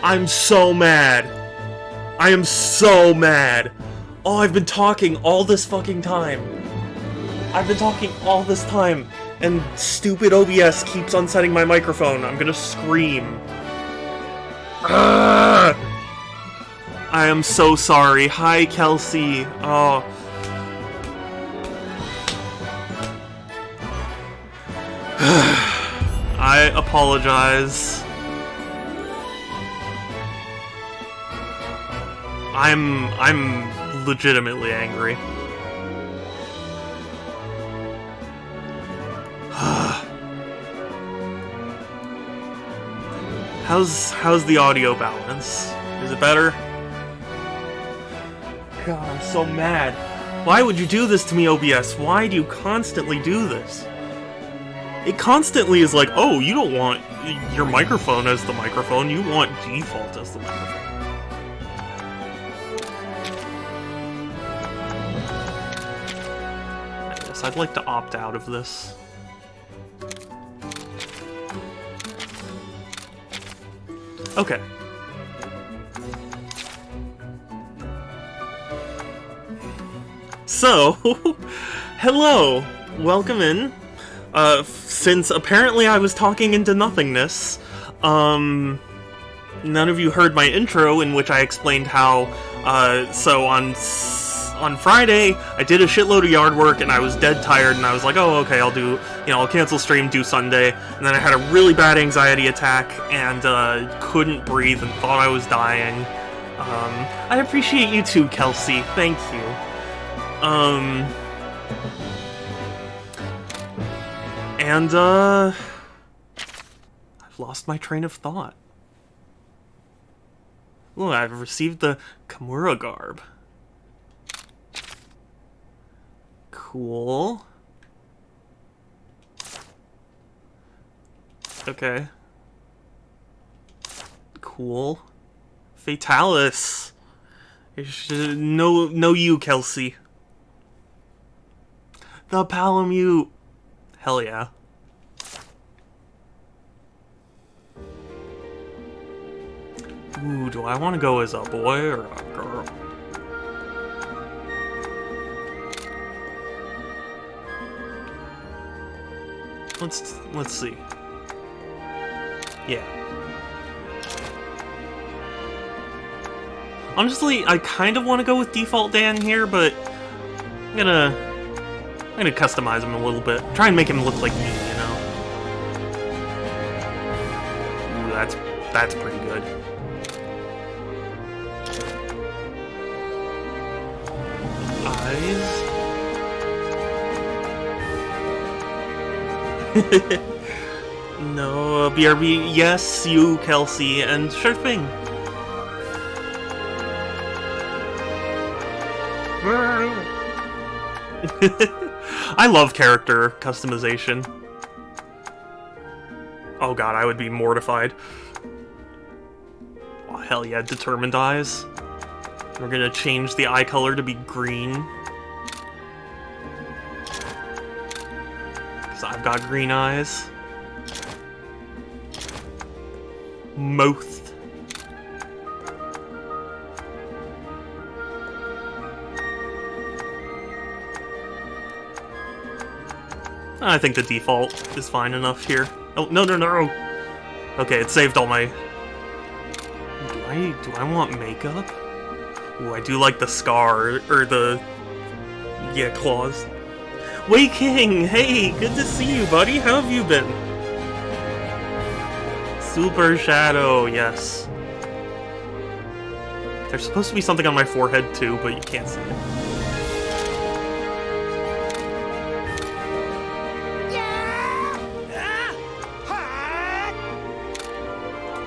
I'm so mad. I am so mad. Oh, I've been talking all this fucking time. I've been talking all this time, and stupid OBS keeps unsetting my microphone. I'm gonna scream. Ugh! I am so sorry. Hi, Kelsey. Oh. I apologize. I'm legitimately angry. How's the audio balance? Is it better? God, I'm so mad. Why would you do this to me, OBS? Why do you constantly do this? It constantly is like, oh, you don't want your microphone as the microphone, you want default as the microphone. I guess I'd like to opt out of this. Okay. So, hello! Welcome in. Since apparently I was talking into nothingness, none of you heard my intro in which I explained how, so on Friday, I did a shitload of yard work and I was dead tired and I was like, oh, okay, I'll cancel stream, do Sunday, and then I had a really bad anxiety attack and, couldn't breathe and thought I was dying. I appreciate you too, Kelsey, thank you. And, I've lost my train of thought. Ooh, I've received the Kimura garb. Cool. Okay. Cool. Fatalis. No you, Kelsey. The Palamute. Hell yeah. Ooh, do I want to go as a boy or a girl? Let's see. Yeah. Honestly, I kind of want to go with default Dan here, but I'm gonna customize him a little bit. Try and make him look like me, you know? Ooh, that's pretty good. Eyes. No, BRB, yes, you, Kelsey, and sure thing. I love character customization. Oh god, I would be mortified. Oh, hell yeah, determined eyes. We're gonna change the eye color to be green. Because I've got green eyes. Mouth. I think the default is fine enough here. Oh, no. Okay, it saved all my... Do I want makeup? Ooh, I do like the scar, or the... yeah, claws. Wei King! Hey, good to see you, buddy! How have you been? Super Shadow, yes. There's supposed to be something on my forehead too, but you can't see it.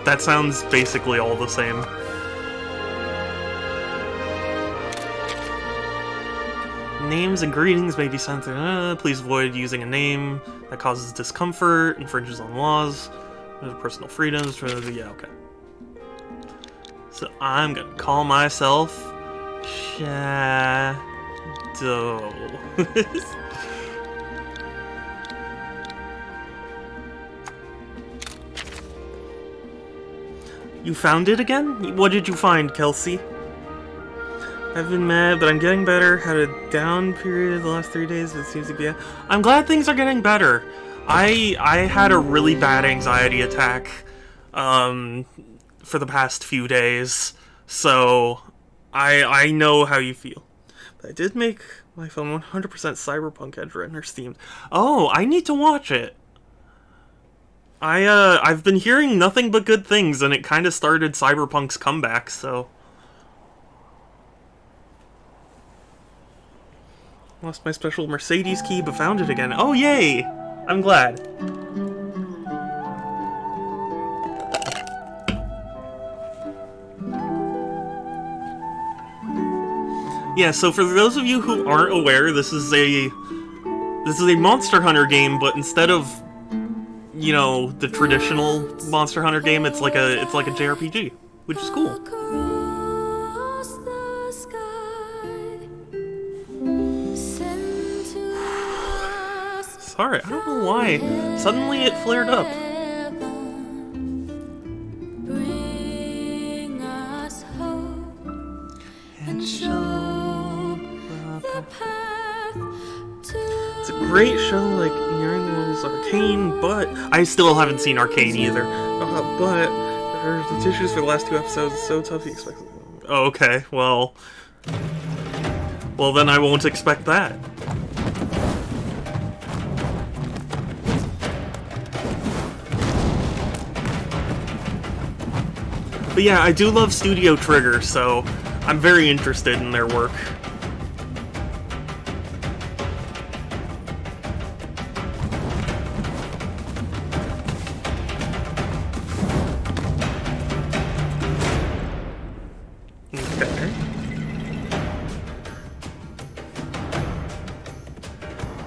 That sounds basically all the same. Names and greetings may be sent to... please avoid using a name that causes discomfort, infringes on laws, personal freedoms... yeah, okay. So I'm gonna call myself... Shadow. You found it again? What did you find, Kelsey? I've been mad, but I'm getting better. Had a down period the last 3 days. It seems to be. I'm glad things are getting better. I had a really bad anxiety attack for the past few days, so I know how you feel. But I did make my phone 100% Cyberpunk Edge Runner themed. Oh, I need to watch it. I've been hearing nothing but good things, and it kind of started Cyberpunk's comeback, so. Lost my special Mercedes key, but found it again. Oh, yay! I'm glad. Yeah, so for those of you who aren't aware, this is a Monster Hunter game, but instead of, you know, the traditional Monster Hunter game, it's like a JRPG, which is cool. Sorry, I don't know why. Suddenly it flared up. And show the path to. It's a great show, like nearing the levels of Arcane, but I still haven't seen Arcane either. But the tissues for the last 2 episodes is so tough you expect. Oh, okay, well then I won't expect that. But yeah, I do love Studio Trigger, so I'm very interested in their work. Okay.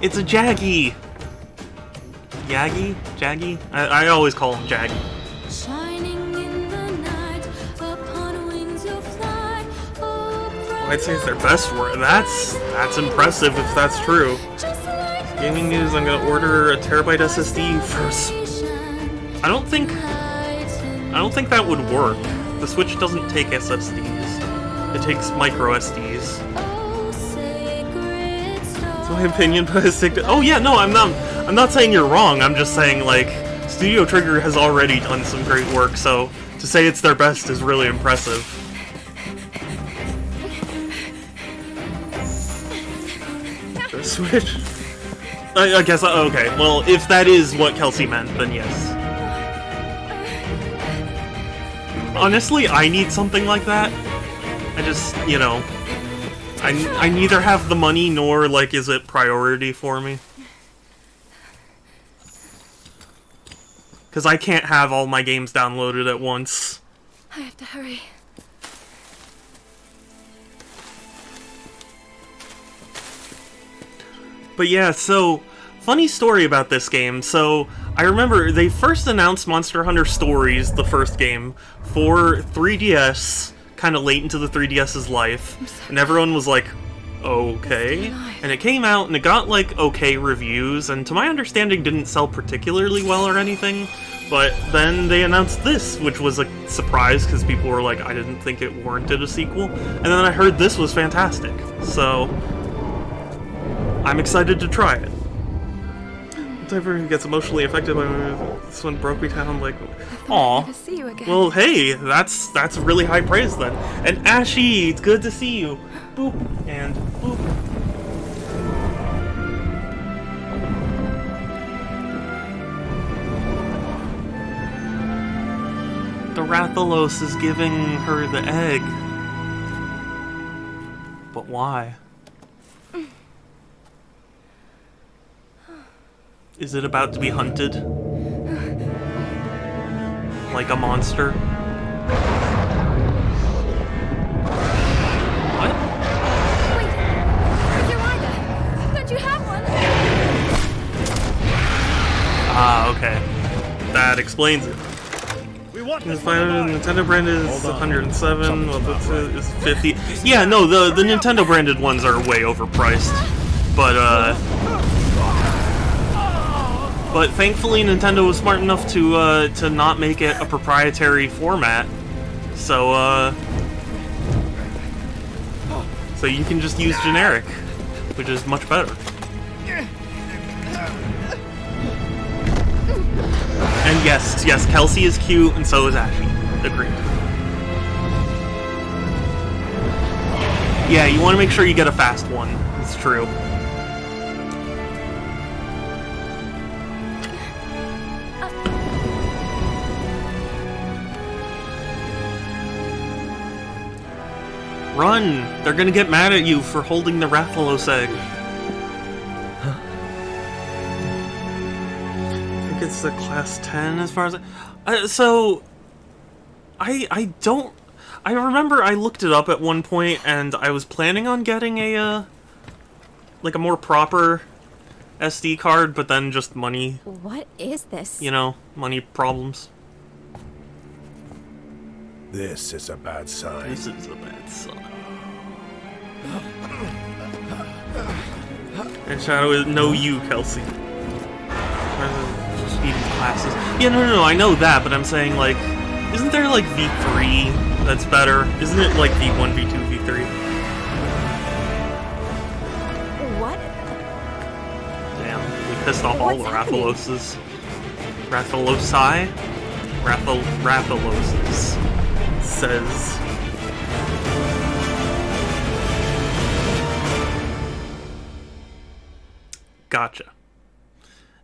It's a Jaggy! Yaggy? Jaggy? I always call him Jaggy. I'd say it's their best work. That's impressive if that's true. Gaming news, I'm gonna order a terabyte SSD first. I don't think that would work. The Switch doesn't take SSDs. It takes micro SDs. That's my opinion, but I stick to. Oh yeah, no, I'm not saying you're wrong. I'm just saying, like, Studio Trigger has already done some great work, so to say it's their best is really impressive. Switch? I guess, okay, well, if that is what Kelsey meant, then yes. Honestly, I need something like that. I just, you know, I neither have the money nor, like, is it priority for me. Because I can't have all my games downloaded at once. I have to hurry. But yeah, so, funny story about this game. So, I remember they first announced Monster Hunter Stories, the first game, for 3DS, kind of late into the 3DS's life, and everyone was like, okay. And it came out, and it got, like, okay reviews, and to my understanding didn't sell particularly well or anything, but then they announced this, which was a surprise, because people were like, I didn't think it warranted a sequel, and then I heard this was fantastic, so I'm excited to try it. Whatever gets emotionally affected by this one broke me down, like, aw. Well, hey, that's really high praise then. And Ashy, it's good to see you. Boop and boop. The Rathalos is giving her the egg. But why? Is it about to be hunted? Like a monster? What? Wait! Where's your rider? Don't you have one? Ah, okay. That explains it. The Nintendo branded is 107, well, that's is 50. Yeah, no, the Nintendo branded ones are way overpriced. But thankfully Nintendo was smart enough to not make it a proprietary format, So, so you can just use generic, which is much better. And yes, Kelsey is cute, and so is Ashy. Agreed. Yeah, you want to make sure you get a fast one. It's true. Run! They're gonna get mad at you for holding the Rathalos egg. I think it's the class 10 as far as I don't... I remember I looked it up at one point and I was planning on getting a, like a more proper SD card, but then just money... What is this? You know, money problems. This is a bad sign. This is a bad sign. And Shadow, no you, Kelsey. Speeding classes. Yeah, no, I know that, but I'm saying, like, isn't there, like, V3 that's better? Isn't it, like, V1, V2, V3? What? Damn, we pissed off all the Rathaloses. Rathalosi? Rathaloses. Says... Gotcha.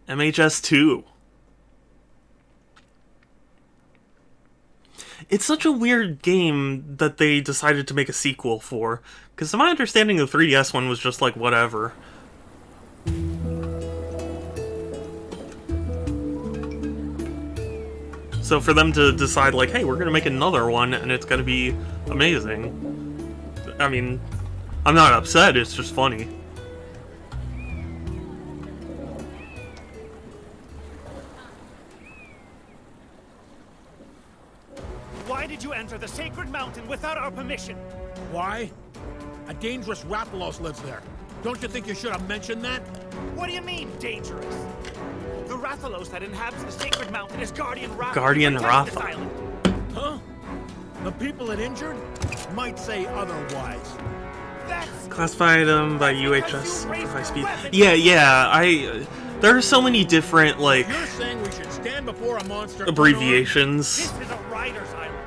MHS2. It's such a weird game that they decided to make a sequel for. Because to my understanding, the 3DS one was just like, whatever. So for them to decide, like, hey, we're gonna make another one, and it's gonna be amazing. I mean, I'm not upset, it's just funny. Why did you enter the sacred mountain without our permission? Why? A dangerous Rathalos lives there. Don't you think you should have mentioned that? What do you mean, dangerous? The Rathalos that inhabits the sacred mountain is Guardian Ratha. Guardian Protect this Ratha. island. Huh? The people it injured might say otherwise. That's Classified by UHS for high speed. Yeah, there are so many different, like, You're saying we should stand before a monster abbreviations. This is a rider's island.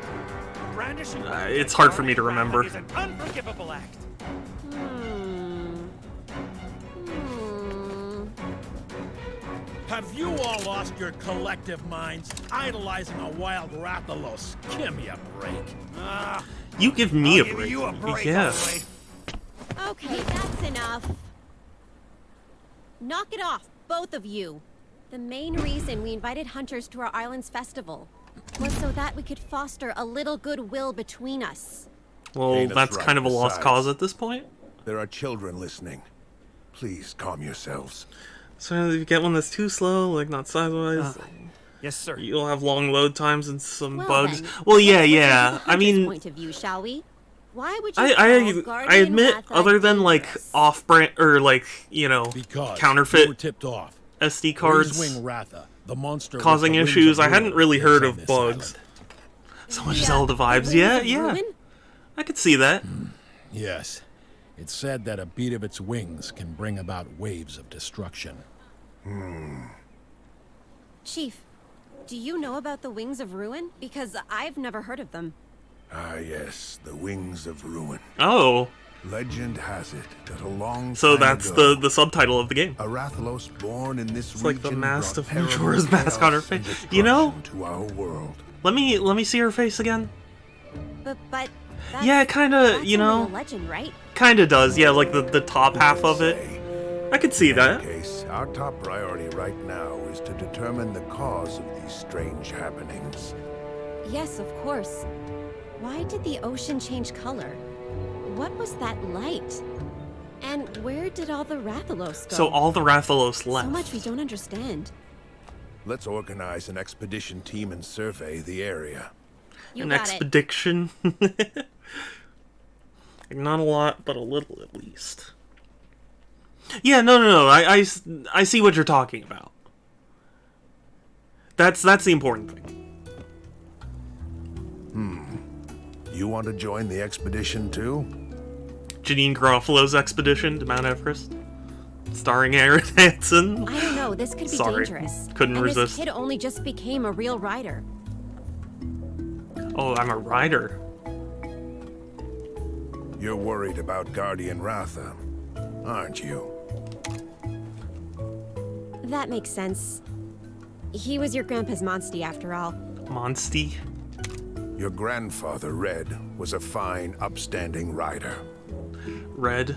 Brandishing It's hard for me to remember. is an unforgivable act. Have you all lost your collective minds idolizing a wild Rathalos? Give me a break. You give me I'll a give break. you a break, Yeah. Holloway. Okay, that's enough. Knock it off, both of you. The main reason we invited hunters to our island's festival was so that we could foster a little goodwill between us. Well, Dana's that's right. kind of a lost Besides, cause at this point. There are children listening. Please calm yourselves. So if you get one that's too slow, like not size-wise, Yes, sir. you'll have long load times and some Well, bugs. then, Well, let's yeah. look into the I hunter's mean, point of view, shall we? Why would you I call Guardian admit, Ratha other than like dangerous? off-brand or like, you know, Because we counterfeit were tipped off. SD cards Wing Ratha, the monster with causing the wings issues. of I hadn't ruin, really lives heard on of this bugs. island. So much The, Zelda the vibes. Wings Yeah, of yeah. Ruin? I could see that. Yes. It's said that a beat of its wings can bring about waves of destruction. Chief, do you know about the Wings of Ruin? Because I've never heard of them. Ah, yes, the Wings of Ruin. Oh, Legend has it that a long so time that's ago, the subtitle of the game. a Rathalos born in this It's like the region mask brought of perilous Majora's Mask on her chaos and face. You know? destruction to our world. Let me see her face again. But that's, Yeah, kinda, that's you only know, a legend, right? kinda does. Yeah, like the top half of it. Say, I could see in that that. case, our top priority right now is to determine the cause of these strange happenings. Yes, of course. Why did the ocean change color? What was that light? And where did all the Rathalos go? So all the Rathalos left. So much we don't understand. Let's organize an expedition team and survey the area. You An got it. expedition. Like, not a lot, but a little at least. Yeah, no. I see what you're talking about. That's the important thing. You want to join the expedition too? Janine Garofalo's expedition to Mount Everest, starring Aaron Hansen. I don't know, this could be Sorry, dangerous. couldn't and resist. This kid only just became a real rider. Oh, I'm a rider. You're worried about Guardian Ratha, aren't you? That makes sense. He was your grandpa's monstie after all. Monstie. Your grandfather, Red, was a fine, upstanding rider. Red.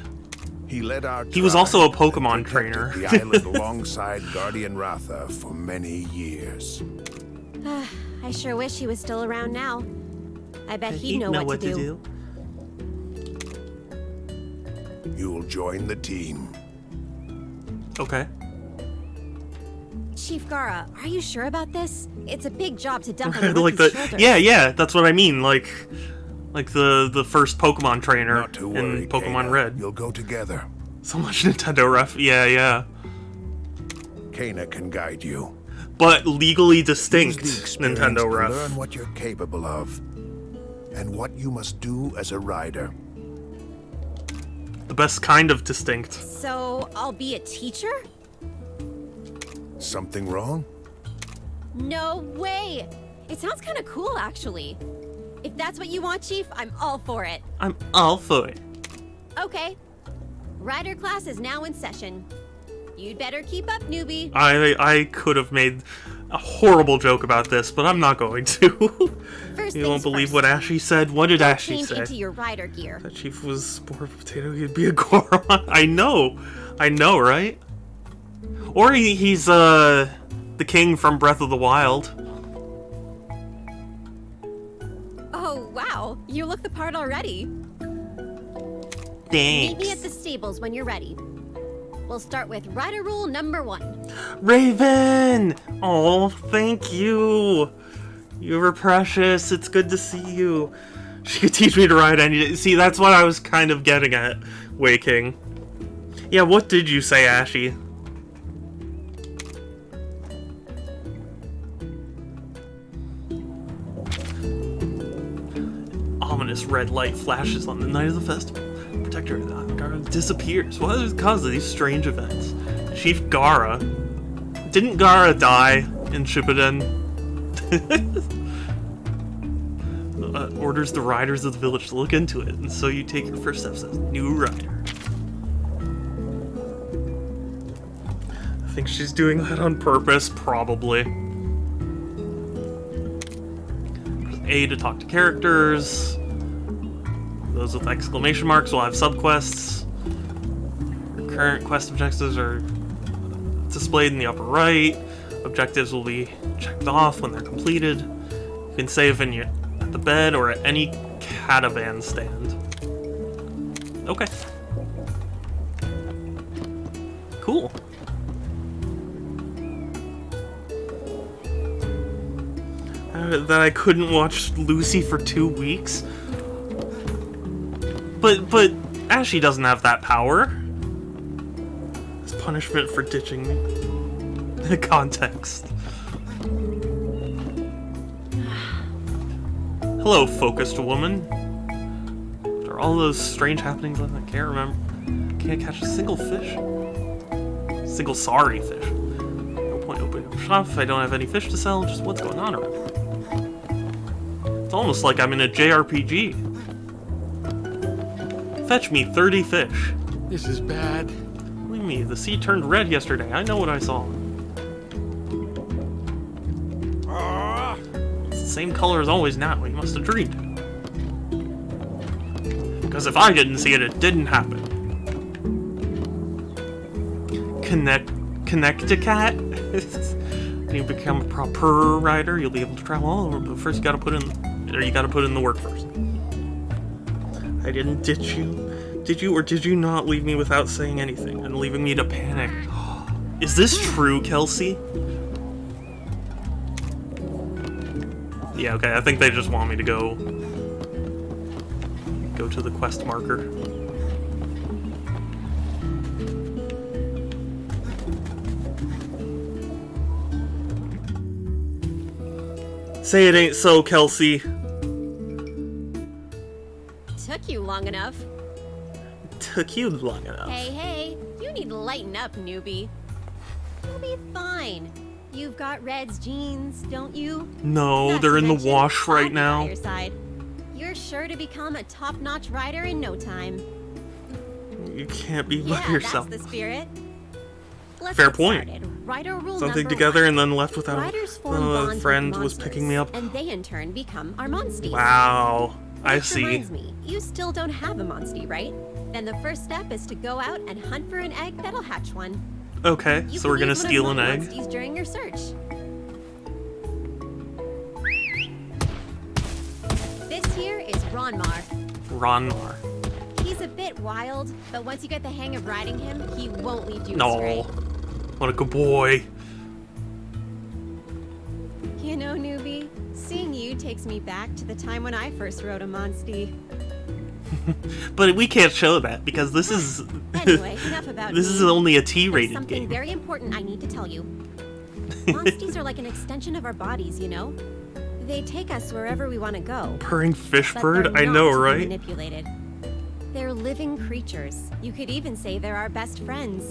He led our He was also a tribe Pokemon and protected trainer. the island alongside Guardian Ratha for many years. I sure wish he was still around now. I bet he'd know what to do. You'll join the team. Okay. Chief Gara, are you sure about this? It's a big job to dump on a Like rookie's the shoulders. yeah, that's what I mean. Like the first Pokemon trainer Not to worry, in Pokemon Kana. Red. You'll go together. So much Nintendo ref. Yeah. Kana can guide you. But legally distinct Use the experience Nintendo to ref. learn what you're capable of, and what you must do as a rider. The best kind of distinct. So, I'll be a teacher? Something wrong? No way! It sounds kind of cool, actually. If that's what you want, Chief, I'm all for it. I'm all for it. Okay. Rider class is now in session. You'd better keep up, newbie. I could have made a horrible joke about this, but I'm not going to. First You things won't believe first. what Ashley said. What did Ashley Change say? into your rider gear. That Chief was more of a potato, he'd be a Goron. I know, right? Or he's the king from Breath of the Wild. Oh, wow. You look the part already. Thanks. Meet me at the stables when you're ready. We'll start with rider rule number 1. Raven! Oh, thank you. You were precious. It's good to see you. She could teach me to ride any day. See, that's what I was kind of getting at, Waking. Yeah, what did you say, Ashy? Ominous red light flashes on the night of the festival. Protector of the Gara disappears. What is the cause of these strange events? Chief Gara. Didn't Gara die in Shippuden? Orders the riders of the village to look into it, and so you take your first steps as new rider. I think she's doing that on purpose, probably. A to talk to characters. Those with exclamation marks will have subquests. Your current quest objectives are displayed in the upper right. Objectives will be checked off when they're completed. You can save at the bed or at any catavan stand. Okay. Cool. That I couldn't watch Lucy for 2 weeks. But Ashley doesn't have that power. It's punishment for ditching the context. Hello, focused woman. After all those strange happenings, I can't catch a single fish. Single sorry fish. No point opening up shop if I don't have any fish to sell. Just what's going on around here? It's almost like I'm in a JRPG. Fetch me 30 fish. This is bad. Believe me, the sea turned red yesterday. I know what I saw. It's the same color as always now. You must have dreamed it. Because if I didn't see it, it didn't happen. Connect to cat. When you become a proper rider, you'll be able to travel all over. But first, you gotta put in the work first. I didn't ditch you. Did you or did you not leave me without saying anything and leaving me to panic? Is this true, Kelsey? Yeah, okay, I think they just want me to go to the quest marker. Say it ain't so, Kelsey. long enough. Took you long enough. Hey, you need to lighten up, newbie. You'll be fine. You've got Red's genes, don't you? No, Not they're to in the mention, wash I'll right be by now. your side. You're sure to become a top-notch rider in no time. You can't be Yeah, by yourself. that's the spirit. Let's Fair get point. started. Rider rule Something number together 1. and then left without Riders form a bonds with friend was monsters, picking me up. and they in turn become our monsties. Wow, I Which see. reminds me, you still don't have a monstie, right? Then the first step is to go out and hunt for an egg that'll hatch one. Okay, You so can we're gonna use one of steal my an egg. monsties during your search. This here is Ronmar. Ronmar. He's a bit wild, but once you get the hang of riding him, he won't lead you No. astray. What a good boy. You know, newbie, seeing you takes me back to the time when I first rode a monstie. But we can't show that because this is Anyway, enough about this me. is only a There's T-rated something game. very important I need to tell you. Monsties are like an extension of our bodies, you know? They take us wherever we want to go. Purring fish But bird? they're I not know, to be right? manipulated. They're living creatures. You could even say they're our best friends.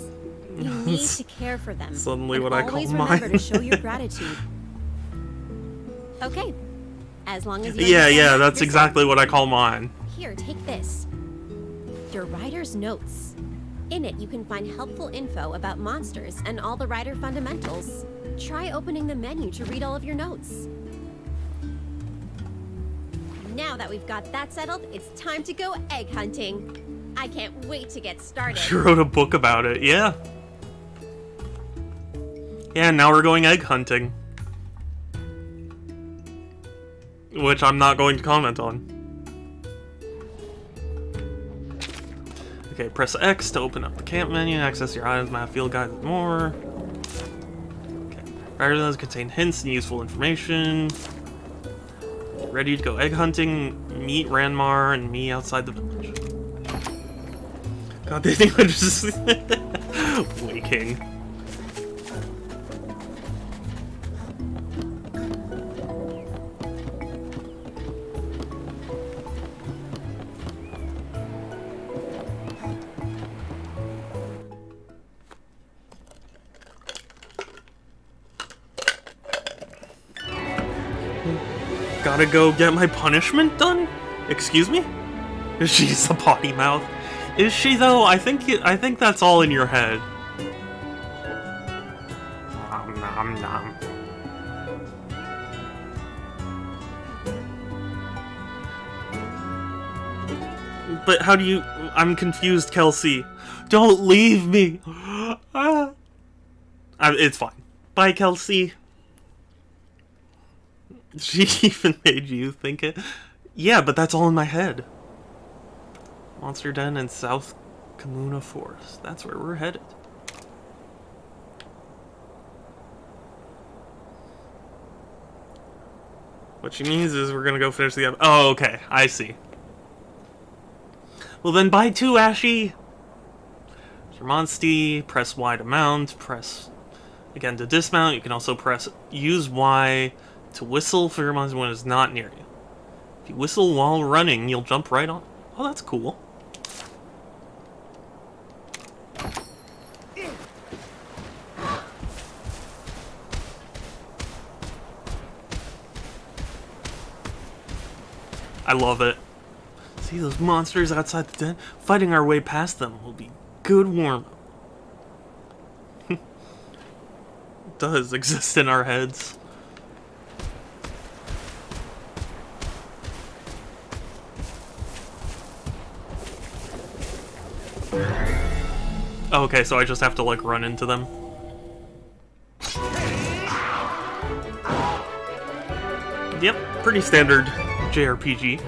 You need to care for them. Suddenly and what I call always remember mine. to show your gratitude. Okay. As long as you Yeah, understand that, that's you're exactly what I call mine. set. Here, take this. Your rider's notes. In it, you can find helpful info about monsters and all the rider fundamentals. Try opening the menu to read all of your notes. Now that we've got that settled, it's time to go egg hunting. I can't wait to get started. She wrote a book about it, yeah. Yeah, now we're going egg hunting. Which I'm not going to comment on. Okay, press X to open up the camp menu, access your items, map, field guide, and more. Okay, items contain hints and useful information. Ready to go egg hunting, meet Ranmar and me outside the village. God, they think I'm just waking. Gotta go get my punishment done? Excuse me? She's a potty mouth. Is she though? I think that's all in your head. Nom, nom, nom. But how do you... I'm confused, Kelsey. Don't leave me. It's fine. Bye, Kelsey. She even made you think it? Yeah, but that's all in my head. Monster Den and South Kamuna Forest. That's where we're headed. What she means is we're gonna go finish the episode. Oh, okay. I see. Well then, bye too, Ashy! Your Monstie, press Y to mount, press... Again, to dismount, you can also press... Use Y to whistle for your monster when it's not near you. If you whistle while running, you'll jump right on. Oh, that's cool. I love it. See those monsters outside the den? Fighting our way past them will be good warm-up. It does exist in our heads. Oh, okay, so I just have to, like, run into them. Yep, pretty standard JRPG.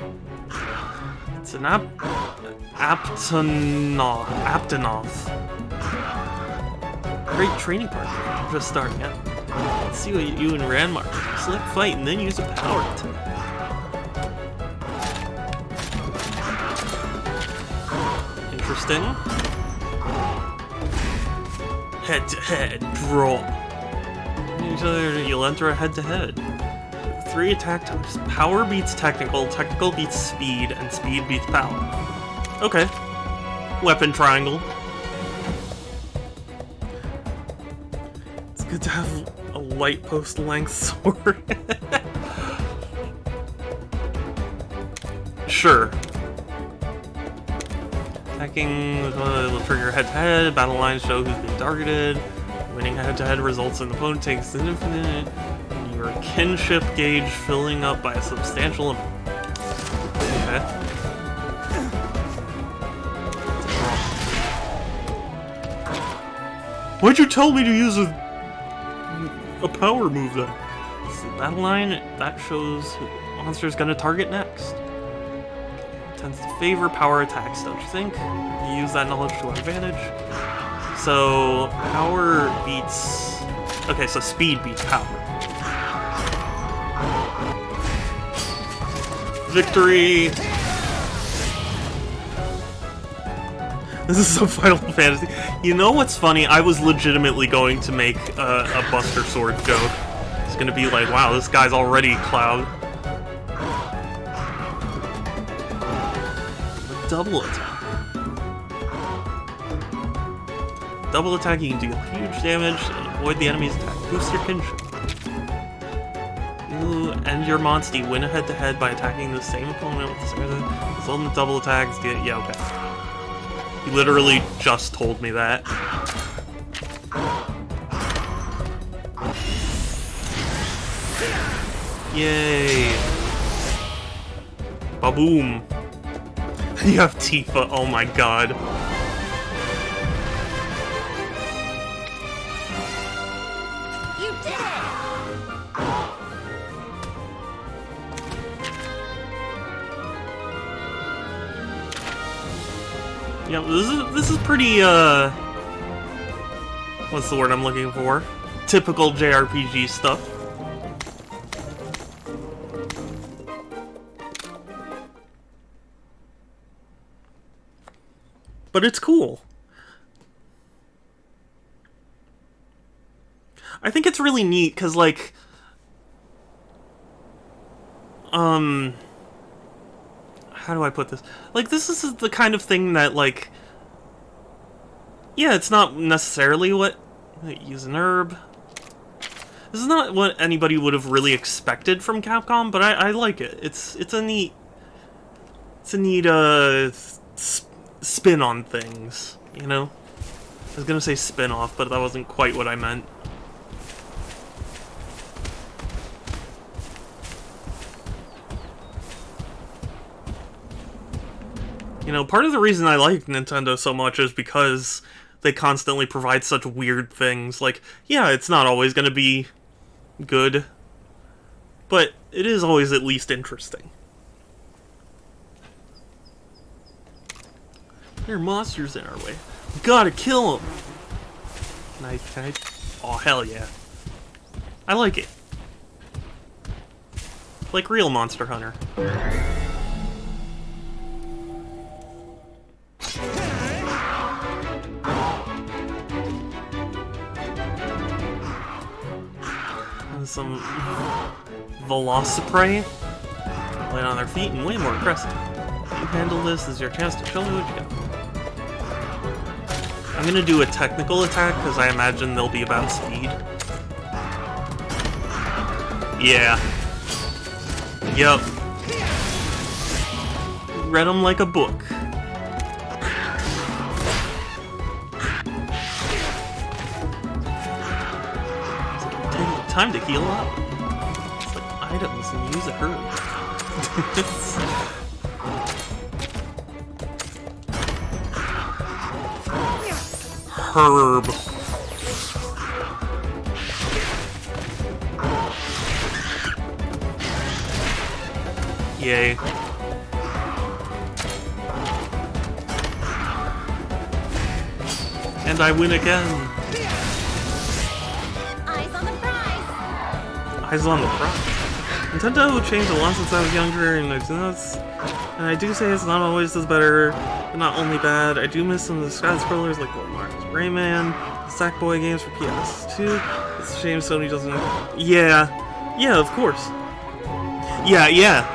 It's an Aptonoth. Great training partner. Just starting out. Let's see what you and Ranmar do. Select fight and then use a power attack. Interesting. Head-to-head brawl. You'll enter a head-to-head. 3 attack types. Power beats technical, technical beats speed, and speed beats power. Okay. Weapon triangle. It's good to have a light post length sword. Sure. Attacking will trigger head-to-head. Battle lines show who's been targeted. Winning head-to-head results in the opponent takes an infinite. Your kinship gauge filling up by a substantial amount. Okay. Why'd you tell me to use a power move then? So battle line, that shows who the monster's gonna target next. Tends to favor power attacks, don't you think? You use that knowledge to our advantage. So, power beats... Okay, so speed beats power. Victory! This is so Final Fantasy. You know what's funny? I was legitimately going to make a Buster Sword joke. It's gonna be like, wow, this guy's already Cloud. Double attack. Double attack, you can deal huge damage and avoid the enemy's attack. Boost your kinship. You end your Monstie. Win a head-to-head by attacking the same opponent with the same result in the double attacks. Yeah, okay. He literally just told me that. Yay! Ba-boom! You have Tifa, oh my god. You did it! Yeah, this is pretty, what's the word I'm looking for? Typical JRPG stuff. But it's cool. I think it's really neat, because, like... How do I put this? Like, this is the kind of thing that, like... Yeah, it's not necessarily what... Use an herb. This is not what anybody would have really expected from Capcom, but I like it. It's a neat... It's a neat, spin on things, you know? I was gonna say spin-off, but that wasn't quite what I meant. You know, part of the reason I like Nintendo so much is because they constantly provide such weird things. Like, yeah, it's not always gonna be good, but it is always at least interesting. There are monsters in our way. We gotta kill them! Knife, knife. Oh, hell yeah. I like it. Like real Monster Hunter. And some Velociprey. Light on their feet and way more aggressive. You handle this as your chance to show me what you got. I'm gonna do a technical attack because I imagine they'll be about speed. Yeah. Yup. Read them like a book. Take time to heal up. It's like items and use a herb. Herb. Yay. And I win again. Eyes on the prize! Eyes on the prize. Nintendo changed a lot since I was younger, and I do say it's not always as better, but not only bad. I do miss some of the side-scrollers like Mario's Rayman, the Sackboy games for PS2. It's a shame Sony doesn't... Yeah, of course. Yeah,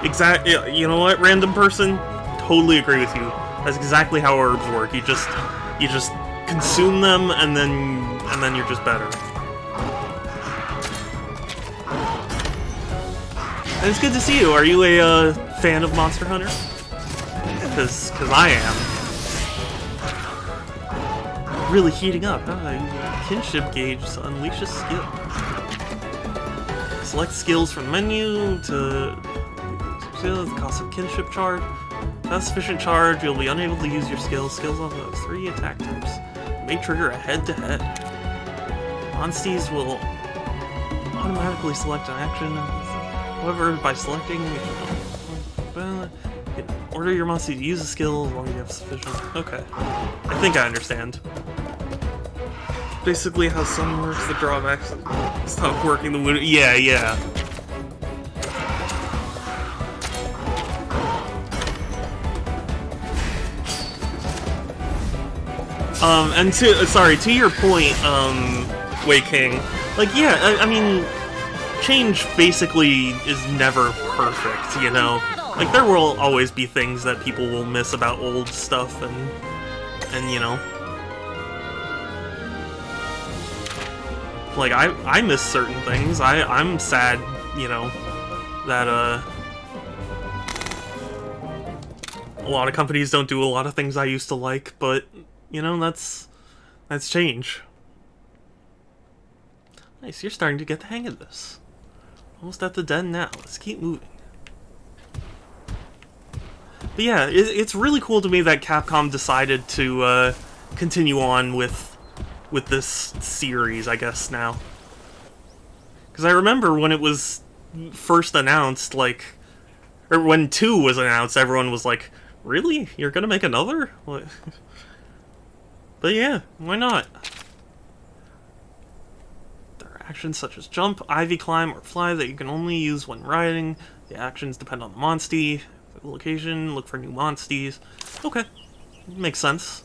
exactly. You know what, random person? Totally agree with you. That's exactly how herbs work. You just consume them, and then you're just better. And it's good to see you. Are you a fan of Monster Hunter? Because I am. Really heating up. Kinship gauge to unleash a skill. Select skills from the menu to the cost of kinship charge. Without sufficient charge, you'll be unable to use your skills. Skills on those 3 attack types. May trigger a head-to-head. Monsties will automatically select an action. However, by selecting, you can order your Monstie to use a skill as long as you have sufficient. Okay. I think I understand. Basically how some works, the drawbacks stop working the wound. Yeah. And to your point, Wei King, like, yeah, I mean, change basically is never perfect, you know? Like, there will always be things that people will miss about old stuff, and you know. Like, I miss certain things. I'm sad, you know, that, a lot of companies don't do a lot of things I used to like, but, you know, that's change. Nice, you're starting to get the hang of this. Almost at the den now. Let's keep moving. But yeah, it's really cool to me that Capcom decided to continue on with this series, I guess, now. Because I remember when it was first announced, like, or when 2 was announced, everyone was like, really? You're gonna make another? What? But yeah, why not? There are actions such as jump, ivy climb, or fly that you can only use when riding. The actions depend on the monstie, the location, look for new monsties. Okay, makes sense.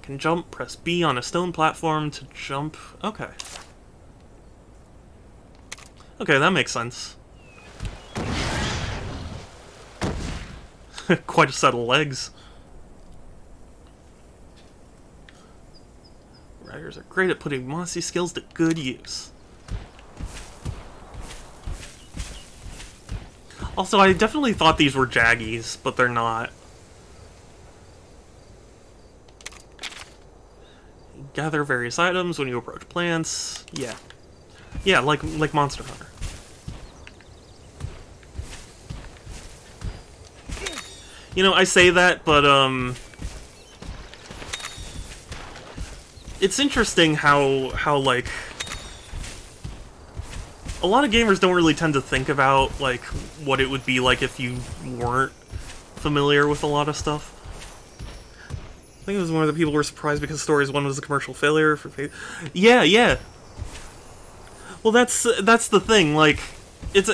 I can jump, press B on a stone platform to jump. Okay. Okay, that makes sense. Quite a set of legs. Riders are great at putting monstie skills to good use. Also, I definitely thought these were Jaggies, but they're not. Gather various items when you approach plants. Yeah. Yeah, like Monster Hunter. You know, I say that, but, it's interesting how, like, a lot of gamers don't really tend to think about, like, what it would be like if you weren't familiar with a lot of stuff. I think it was one of the people were surprised because Stories 1 was a commercial failure for Yeah. Well, that's the thing, like, it's...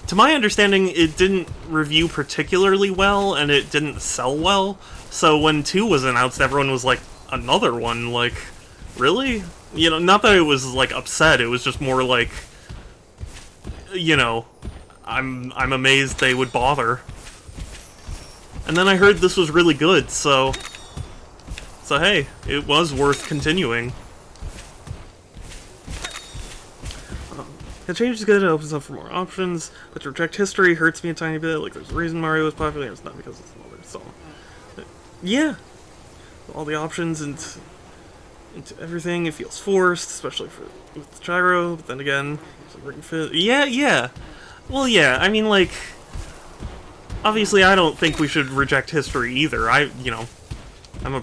to my understanding, it didn't review particularly well, and it didn't sell well, so when 2 was announced, everyone was like, another one, like, really? You know, not that it was, like, upset, it was just more like, you know, I'm amazed they would bother. And then I heard this was really good, so hey, it was worth continuing. The change is good, it opens up for more options, but to reject history hurts me a tiny bit, like there's a reason Mario was popular, it's not because it's another song. Yeah! All the options and into everything, it feels forced, especially with the gyro, but then again, it's a ring fit. Yeah! Well, yeah, I mean, like, obviously I don't think we should reject history either. You know, I'm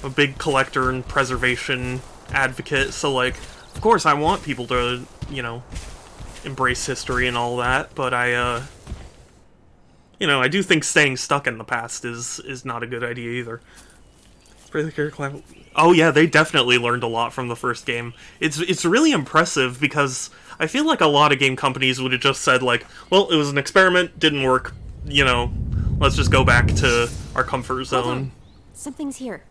a big collector and preservation advocate, so, like, of course I want people to, you know, embrace history and all that, but you know, I do think staying stuck in the past is not a good idea either. Oh yeah, they definitely learned a lot from the first game. It's really impressive because I feel like a lot of game companies would have just said, like, well, it was an experiment, didn't work, you know, let's just go back to our comfort zone. Something's here.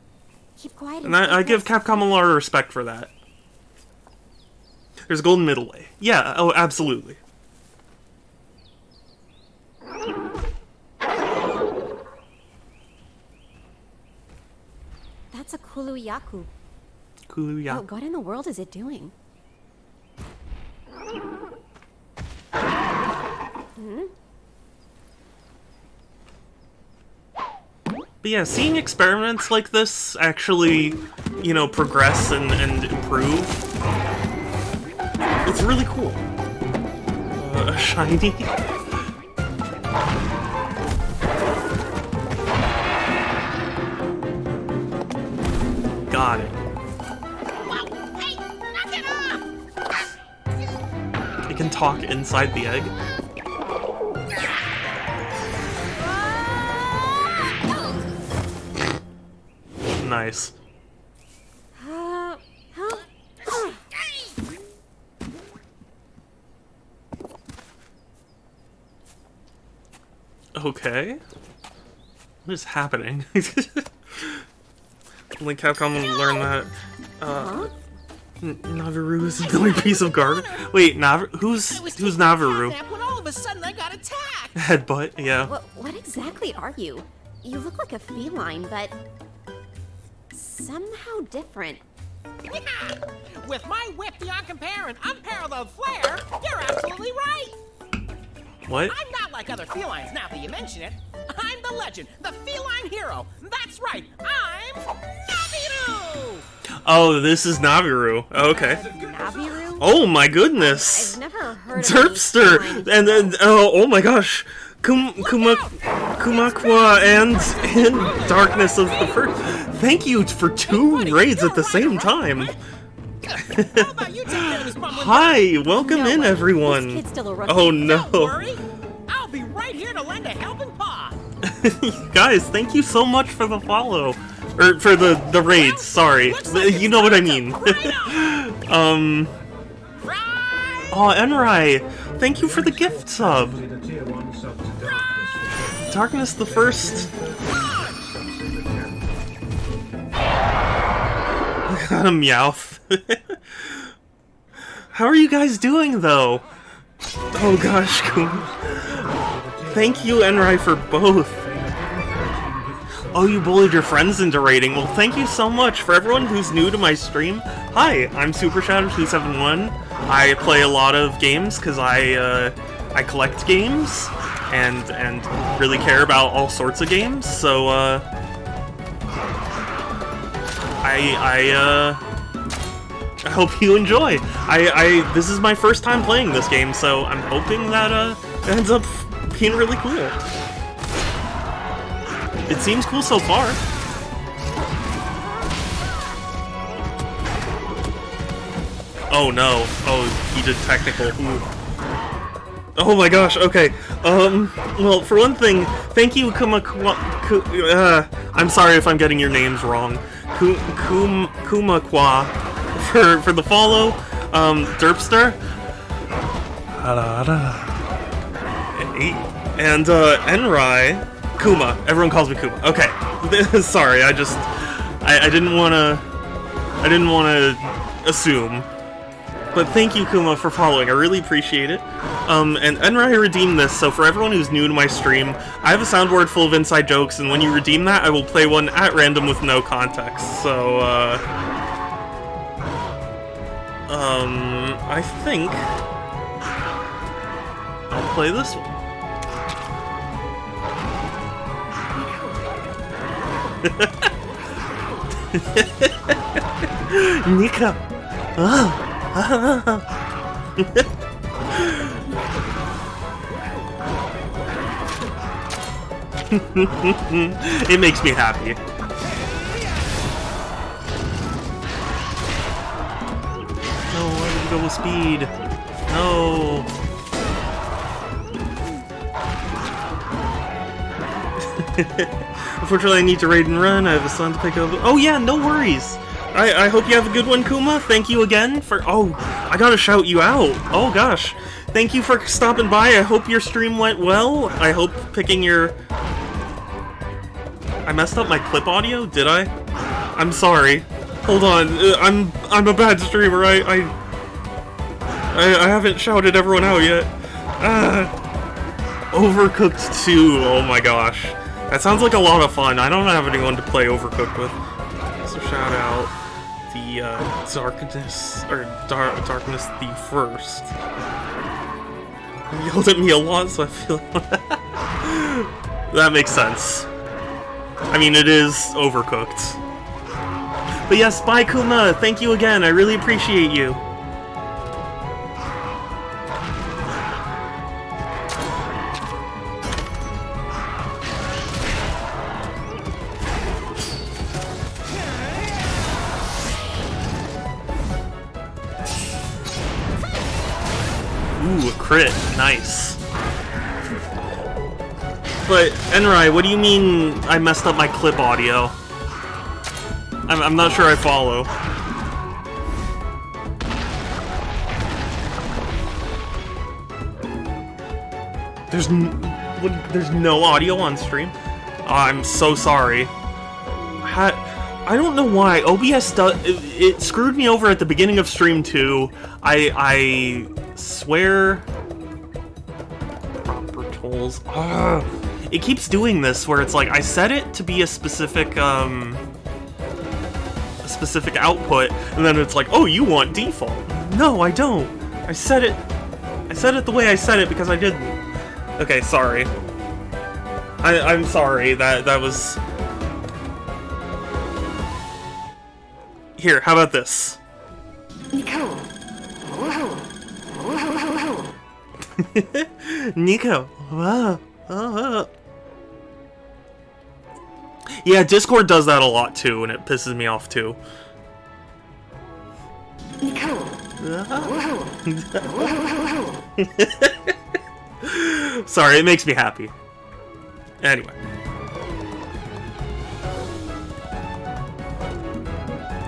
Keep quiet. And I give Capcom a lot of respect for that. There's a golden middle way. Yeah, oh, absolutely. Kuluyaku. Kuluya. Oh, what in the world is it doing? But yeah, seeing experiments like this actually, you know, progress and improve, it's really cool. A shiny. Got it. Hey, knock it off! It can talk inside the egg. Nice. Huh? Okay. What is happening? Only Capcom will learn that. Naviru is the only piece of garbage. Wait, who's Naviru? When all of a sudden I got attacked. Headbutt, yeah. What exactly are you? You look like a feline, but somehow different. With my whip beyond compare and unparalleled flair, you're absolutely right. What? I'm not like other felines now that you mention it. I'm the legend, the feline hero. That's right, I'm Naviru! Oh, this is Naviru. Okay. Naviru? Oh my goodness. I've never heard of Derpster! any feline And then, heroes. oh my gosh. Kumakwa and Darkness of the First. Thank you for 2 raids at the same time. How about you take care of this bumbling Hi, welcome No in way. everyone. This kid's still a rookie. Oh Don't no. worry, I'll be right here to lend a helping paw. Guys, thank you so much for the follow. Or for the raids, sorry. Looks like You know what I it's mean. time to cry out. Right. Oh, Enrai, thank you for the gift sub. Darkness the First. Got a Meowth. How are you guys doing, though? Oh gosh, thank you, Enrai, for both. Oh, you bullied your friends into raiding. Well, thank you so much. For everyone who's new to my stream, hi, I'm SuperShadow271. I play a lot of games because I collect games and really care about all sorts of games. So I hope you enjoy. This is my first time playing this game, so I'm hoping that it ends up being really cool. It seems cool so far. Oh no. Oh, he did technical. Ooh. Oh my gosh, okay. Well, for one thing, thank you, I'm sorry if I'm getting your names wrong. Kumakwa for the follow. Derpster. And Enrai. Kuma. Everyone calls me Kuma. Okay. Sorry, I didn't wanna assume. But thank you, Kuma, for following. I really appreciate it. And Enrai redeemed this, so for everyone who's new to my stream, I have a soundboard full of inside jokes, and when you redeem that, I will play one at random with no context. So, I think I'll play this one. Nika! It makes me happy. No, I didn't go with speed. No. Unfortunately, I need to raid and run. I have a son to pick up. Oh yeah, no worries. I hope you have a good one, Kuma. Thank you again for... Oh, I gotta shout you out. Oh gosh. Thank you for stopping by. I hope your stream went well. I hope picking your... I messed up my clip audio, did I? I'm sorry. Hold on. I'm a bad streamer. I haven't shouted everyone out yet. Overcooked 2. Oh my gosh. That sounds like a lot of fun. I don't have anyone to play Overcooked with. So shout about the darkness the first. He yelled at me a lot, so I feel that makes sense. I mean, it is overcooked. But yes, bye Kuma, thank you again, I really appreciate you. Ooh, a crit, nice. But, Enrai, what do you mean I messed up my clip audio? I'm not sure I follow. There's no audio on stream? Oh, I'm so sorry. I don't know why. OBS it screwed me over at the beginning of stream 2. I swear... Proper tolls. Ugh. It keeps doing this where it's like, I set it to be a specific output, and then it's like, oh, you want default. No, I don't. I set it the way I set it because I didn't. Okay, sorry. I'm sorry, that was... Here, how about this? Nico. Nico. Wow. Oh. Yeah, Discord does that a lot too, and it pisses me off too. Sorry, it makes me happy. Anyway.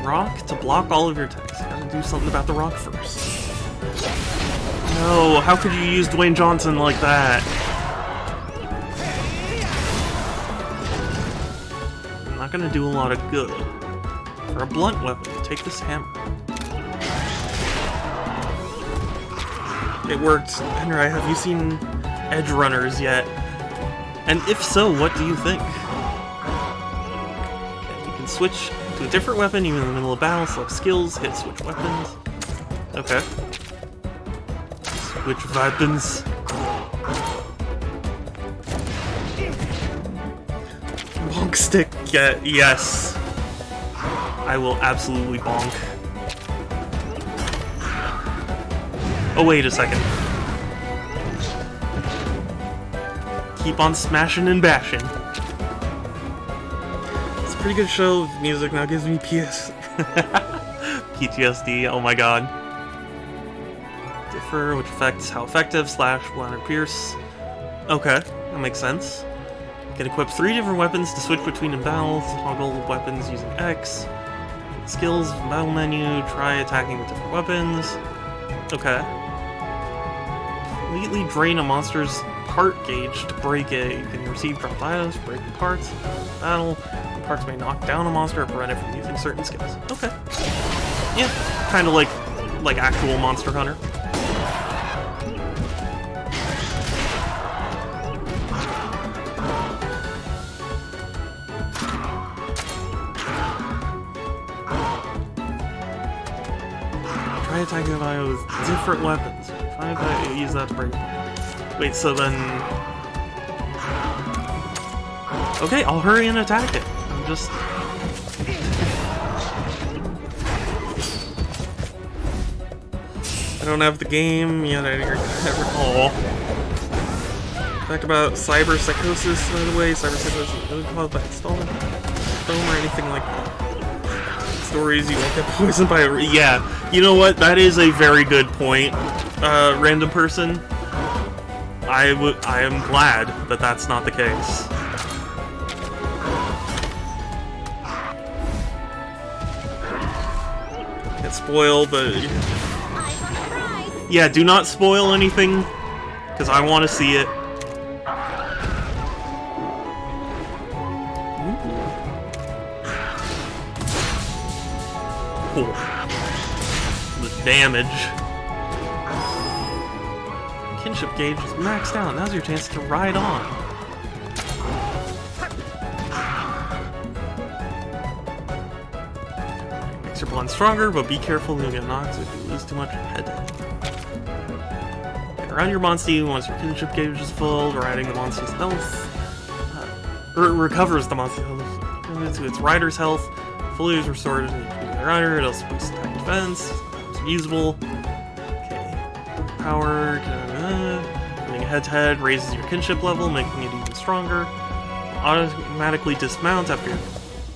Rock to block all of your attacks. Gotta do something about the rock first. No, how could you use Dwayne Johnson like that? Not gonna do a lot of good. For a blunt weapon, take this hammer. It worked. Henry, have you seen Edge Runners yet? And if so, what do you think? Okay, you can switch to a different weapon even in the middle of battle, select skills, hit switch weapons. Okay. Switch weapons. Bonk stick, yes. I will absolutely bonk. Oh, wait a second. Keep on smashing and bashing. It's a pretty good show of music, now gives me PTSD, oh my god. Differ, which affects how effective, slash, blind, or pierce. Okay, that makes sense. You can equip 3 different weapons to switch between in battle, toggle weapons using X. Skills, battle menu, try attacking with different weapons. Okay. Completely drain a monster's part gauge to break it. You can receive dropped items, break parts, battle. Parts may knock down a monster or prevent it from using certain skills. Okay. Yeah, kind of like actual Monster Hunter. Try attacking Bio with different weapons. Try to use that to break. Wait, so then... Okay, I'll hurry and attack it. I'm just... I don't have the game yet, I can't recall. Fact about cyber psychosis, by the way. Cyber psychosis is caused by installing film or anything like that. Stories you won't get poisoned by a... Yeah, you know what? That is a very good point, random person. I am glad that that's not the case. Can't spoil, but... Yeah, do not spoil anything, because I want to see it. Cool. The damage. Kinship gauge is maxed out. Now's your chance to ride on. Makes your blend stronger, but be careful you'll get knocked if you lose too much head. Around your monster, once your kinship gauge is full, riding the monster's health. Recovers the monster's health to its rider's health. Fully is restored to the rider. It also boosts attack defense. It's usable. Okay. Power. Getting a head-to-head raises your kinship level, making it even stronger. Automatically dismount after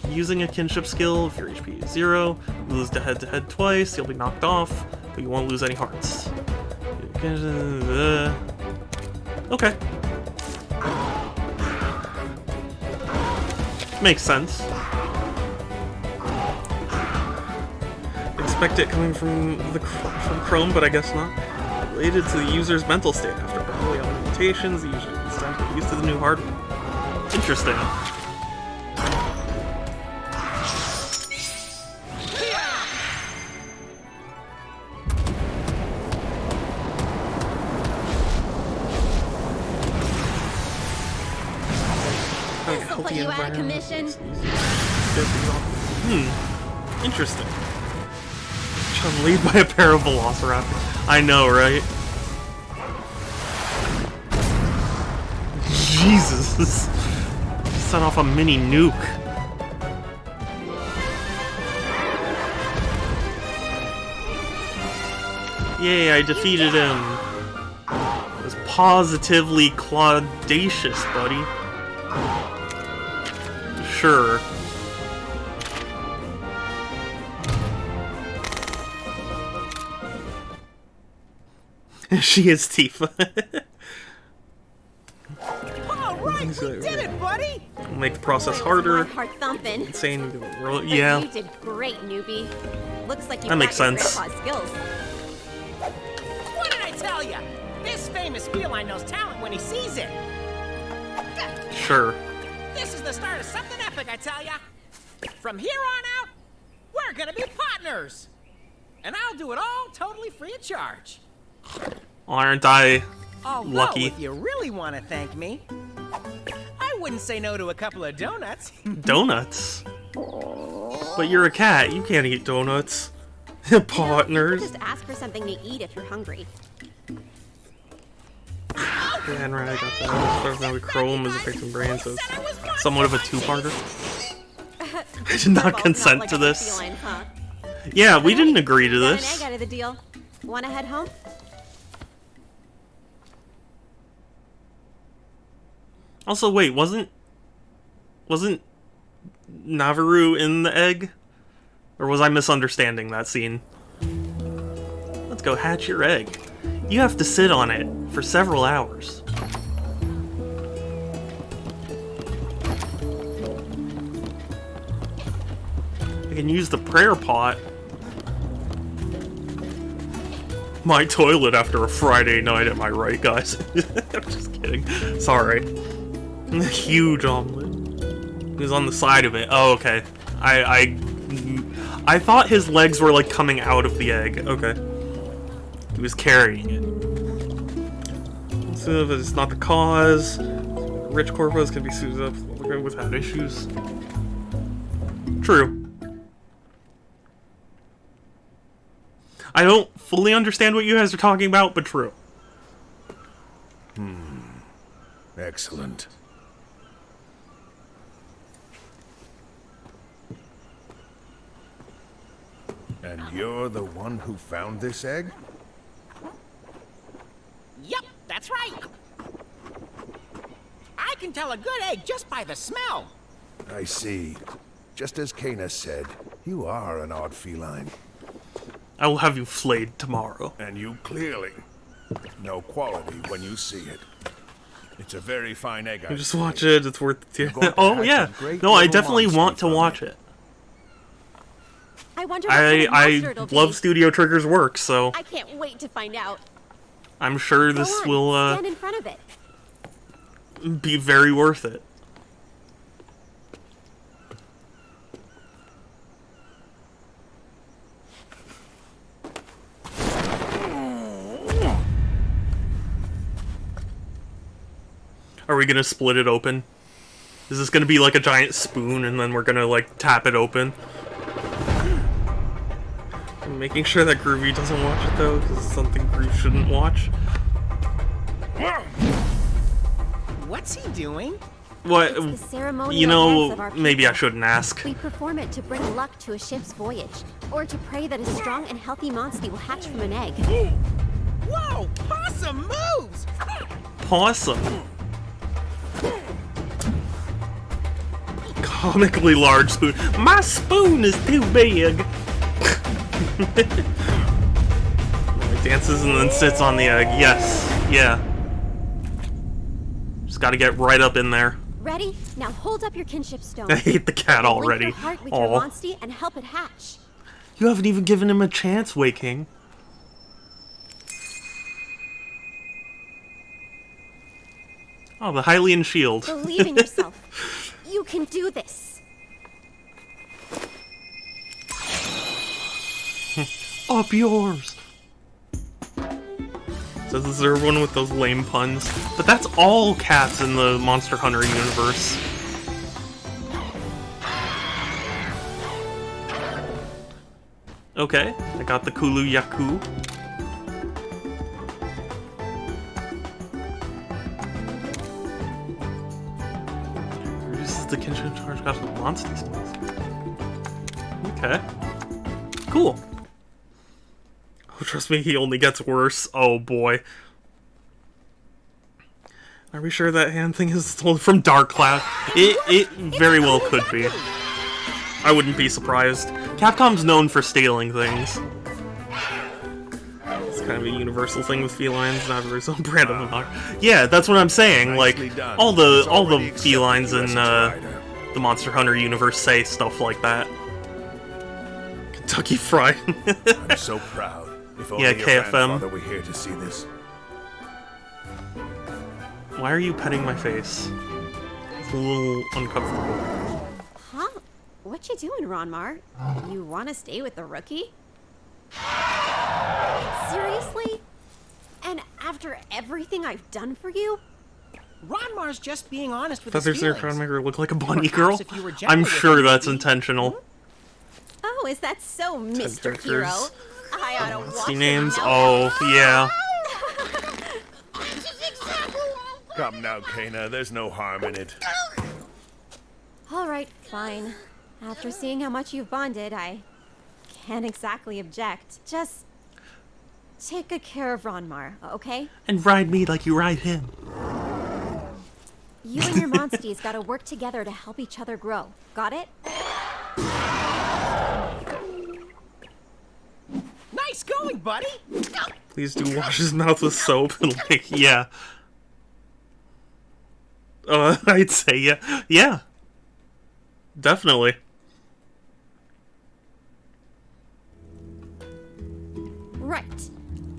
using a kinship skill. If your HP is 0, you lose the head-to-head twice. You'll be knocked off, but you won't lose any hearts. Okay. Makes sense. Expect it coming from Chrome, but I guess not. Related to the user's mental state. After probably all limitations, the user needs time to get used to the new hardware. Interesting. This'll put you out of commission. Interesting. Lead by a pair of velociraptors. I know, right? Jesus. Set off a mini nuke. Yay, I defeated him. It was positively claudacious, buddy. Sure. She is Tifa. Alright, we did it, buddy! Make the process harder. My heart thumping. Insane. But Yeah. you did great, newbie. Looks like you That makes sense. Grandpa's skills. What did I tell you? This famous feline knows talent when he sees it. Sure. This is the start of something epic, I tell ya. From here on out, we're gonna be partners. And I'll do it all totally free of charge. Aren't I Although, lucky? if you really want to thank me, I wouldn't say no to a couple of donuts. Donuts? But you're a cat. You can't eat donuts. Partners. Just ask for something to eat if you're hungry. And right, I got that. Now Chrome is affecting brain, so it's somewhat of a two-parter. I did not consent to this. Feline, huh? Yeah, we didn't agree to Got this. an egg out of the deal. Wanna head home? Also, wait, wasn't Navarro in the egg? Or was I misunderstanding that scene? Let's go hatch your egg. You have to sit on it for several hours. I can use the prayer pot. My toilet after a Friday night, am I right, guys? I'm just kidding. Sorry. Huge omelet. He was on the side of it. Oh, okay. I thought his legs were like coming out of the egg. Okay. He was carrying it. So if it's not the cause, rich corpos can be sued up without issues. True. I don't fully understand what you guys are talking about, but true. Excellent. And you're the one who found this egg? Yep, that's right. I can tell a good egg just by the smell. I see. Just as Kana said, you are an odd feline. I will have you flayed tomorrow. And you clearly know quality when you see it. It's a very fine egg. You just watch it, it's worth it. going to Oh, hatch yeah. a great No, I little definitely monster want to from watch it. it. I wonder what kind of monster it'll love be. Studio Trigger's work, so I can't wait to find out. I'm sure Go this on, will stand in front of it. be very worth it. Are we gonna split it open? Is this gonna be like a giant spoon and then we're gonna like tap it open? I'm making sure that Groovy doesn't watch it though, because it's something Groove shouldn't watch. What's he doing? What? It's the ceremonial You dance know, of our maybe I people. shouldn't ask. We perform it to bring luck to a ship's voyage, or to pray that a strong and healthy monster will hatch from an egg. Whoa! Possum moves! Possum. Comically large spoon. My spoon is too big. Dances and then sits on the egg. Yes. Yeah. Just gotta get right up in there. Ready? Now hold up your kinship stone. I hate the cat Link already. your heart with your Aw. monstie and help it hatch. You haven't even given him a chance, Wei King. Oh, the Hylian shield. Believe in yourself. You can do this. Up yours. Says this is everyone with those lame puns. But that's all cats in the Monster Hunter universe. Okay, I got the Kulu Yaku. Reduces the kinship charge cost of monsters. Okay. Cool. Oh, trust me, he only gets worse. Oh boy. Are we sure that hand thing is stolen from Dark Cloud? It very well could be. I wouldn't be surprised. Capcom's known for stealing things. It's kind of a universal thing with felines, not very some brand of them. Yeah, that's what I'm saying. Nicely Like done. all It's the already accepted felines you in as its rider. the Monster Hunter universe say stuff like that. Kentucky Fried. I'm so proud. If only Yeah, your KFM. grandfather were here to see this. Why are you petting my face? It's a little uncomfortable. Huh? What you doing, Ronmar? You want to stay with the rookie? Seriously? And after everything I've done for you? Ronmar's just being honest with Feathers his there feelings. trying to make her look like a bunny Perhaps girl? if you were gentle I'm with sure her, that's maybe- intentional. Oh, is that so, Mr. Tentacles. Hero? I ought to watch See him names? now. Oh, yeah. Come now, Kana. There's no harm in it. All right, fine. After seeing how much you've bonded, I can't exactly object. Just take good care of Ronmar, okay? And ride me like you ride him. You and your monsties gotta work together to help each other grow. Got it? Nice going, buddy! Please do wash his mouth with soap and like, yeah. I'd say yeah. Yeah. Definitely. Right.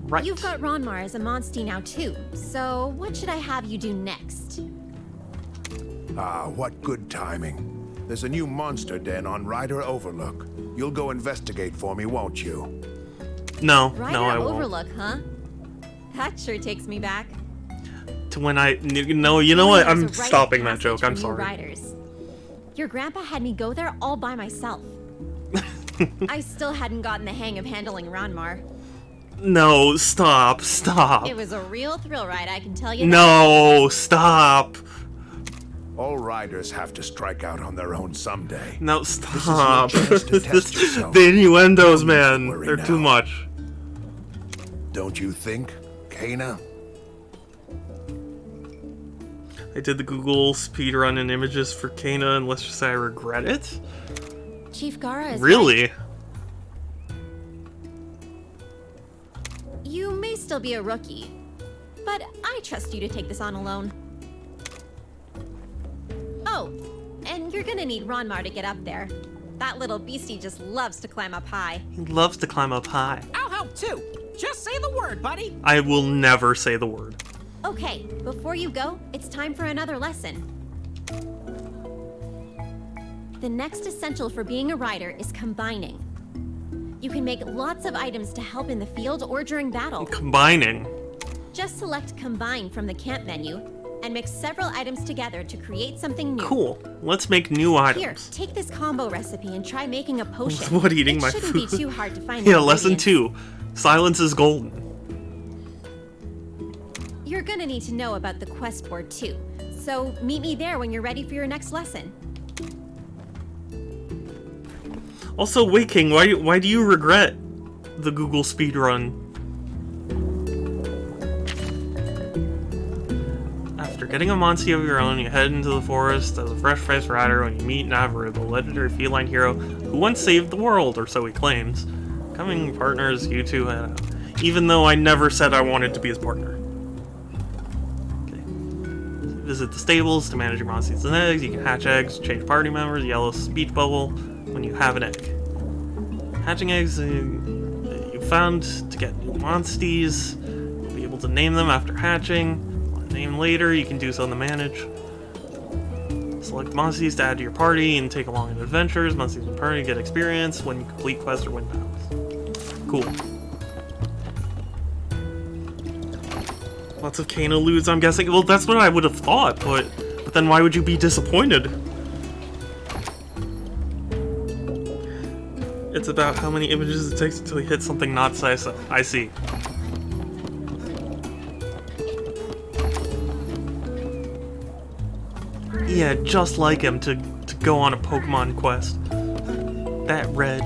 Right. You've got Ronmar as a monstie now too, so what should I have you do next? Ah, what good timing. There's a new monster den on Ryder Overlook. You'll go investigate for me, won't you? No, Rider no, I won't. Overlook, huh? That sure takes me back. To when I no, you know what? There's a I'm rite of stopping that passage joke. for I'm new sorry. Riders. Your grandpa had me go there all by myself. I still hadn't gotten the hang of handling Ronmar. No, stop, stop. It was a real thrill ride, I can tell you that. No, stop. All riders have to strike out on their own someday. No, your stop. chance to test yourself. The innuendos, Don't man. worry They're now. too much. Don't you think, Kana? I did the Google speedrun and images for Kana, and let's just say I regret it. Chief Gara is right. Really? You may still be a rookie, but I trust you to take this on alone. Oh, and you're gonna need Ronmar to get up there. That little beastie just loves to climb up high. He loves to climb up high. I'll help too. Just say the word, buddy. I will never say the word. Okay, before you go, it's time for another lesson. The next essential for being a rider is combining. You can make lots of items to help in the field or during battle. Combining. Just select Combine from the camp menu, and mix several items together to create something new. Cool. Let's make new Here, items. take this combo recipe and try making a potion. What, eating it my shouldn't food? be too hard to find. Yeah, the lesson ingredients. 2. Silence is golden. You're gonna need to know about the quest board too. So meet me there when you're ready for your next lesson. Also, Waking, why do you regret the Google speedrun? After getting a Monty of your own, you head into the forest as a fresh-faced rider when you meet Navarro, the legendary feline hero who once saved the world, or so he claims. Becoming partners, you two head out. Even though I never said I wanted to be his partner. Okay. Visit the stables to manage your monsters and eggs. You can hatch eggs, change party members, yellow speech bubble when you have an egg. Hatching eggs you found to get new monsties. You'll be able to name them after hatching. Name later, you can do so in the manage. Select monsties to add to your party and take along in adventures. Monsties in the party get experience when you complete quests or win battles. Cool. Lots of Canoludes, I'm guessing. Well, that's what I would have thought, but then why would you be disappointed? It's about how many images it takes until you hit something not size. I see. Yeah, just like him to go on a Pokemon quest. That red.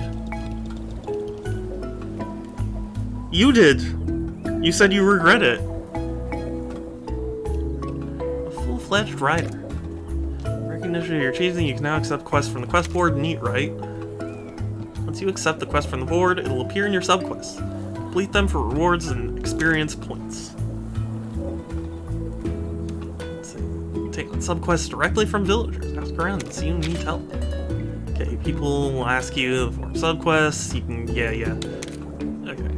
You did! You said you regret it. A full-fledged rider. Recognition of your achievement, you can now accept quests from the quest board. Neat, right? Once you accept the quest from the board, it'll appear in your subquests. Complete them for rewards and experience points. Take on subquests directly from villagers. Ask around and see who needs help. Okay, people will ask you for subquests. You can, yeah. Okay.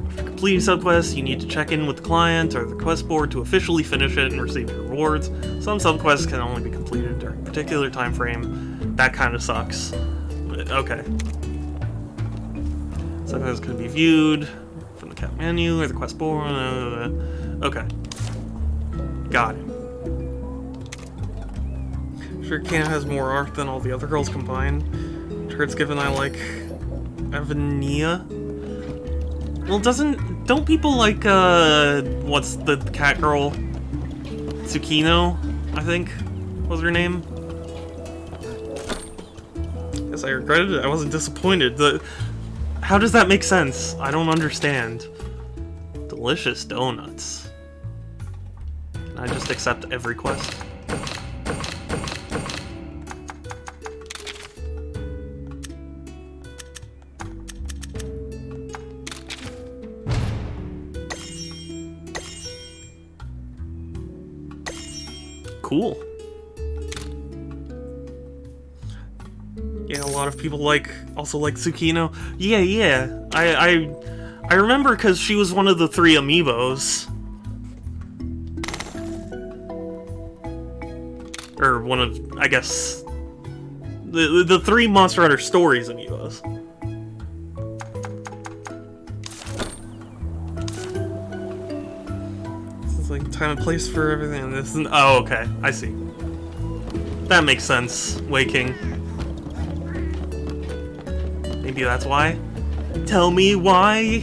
After completing subquests, you need to check in with the client or the quest board to officially finish it and receive your rewards. Some subquests can only be completed during a particular time frame. That kind of sucks. Okay. Subquests can be viewed from the cat menu or the quest board. Okay. Got it. Sure, Kana has more art than all the other girls combined. Turt's given I like Avania. Well, don't people like, what's the cat girl? Tsukino, I think, was her name? Guess I regretted it. I wasn't disappointed. How does that make sense? I don't understand. Delicious donuts. Can I just accept every quest? Cool. Yeah, a lot of people also like Tsukino. Yeah. I remember because she was one of the 3 amiibos. Or one of, I guess, the 3 Monster Hunter Stories amiibos. Like time and place for everything. This and oh, okay, I see. That makes sense. Waking. Maybe that's why. Tell me why.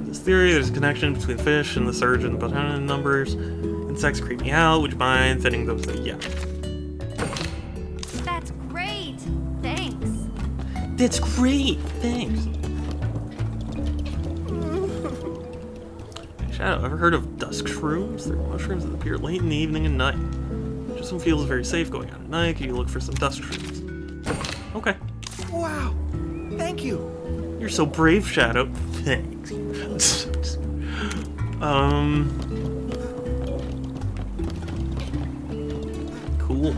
This theory, there's a connection between fish and the surge in banana numbers. Insects creep me out. Would you mind fitting those? Yeah. That's great. Thanks. That's great. Thanks. Shadow, ever heard of dusk shrooms? They're mushrooms that appear late in the evening and night. Just one feels very safe going out at night. You look for some dusk shrooms. Okay. Wow. Thank you. You're so brave, Shadow. Thanks. Cool.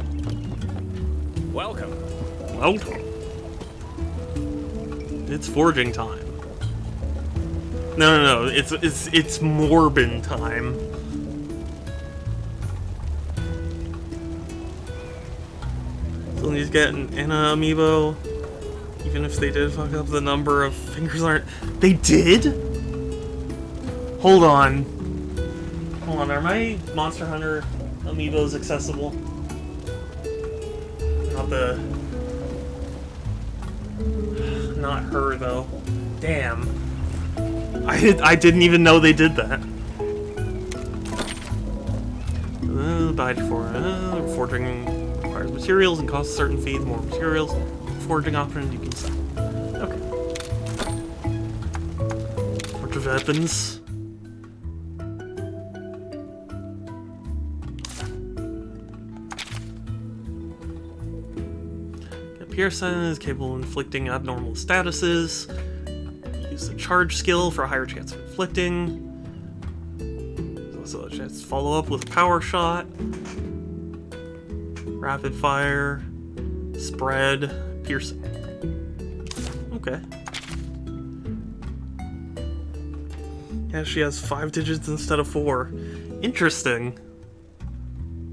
Welcome. Welcome. It's forging time. No. It's Morbin time. Still need to get an Anna amiibo. Even if they did fuck up, the number of fingers aren't. They did? Hold on. Hold on, are my Monster Hunter amiibos accessible? Not the... Not her, though. Damn. I didn't even know they did that. Forging requires materials and costs a certain fee. The more materials, forging option you can sell. Okay. Forge of weapons. Pearson is capable of inflicting abnormal statuses. Use the charge skill for a higher chance of inflicting. There's also a chance to follow up with a power shot. Rapid fire. Spread. Piercing. Okay. Yeah, she has 5 digits instead of 4. Interesting.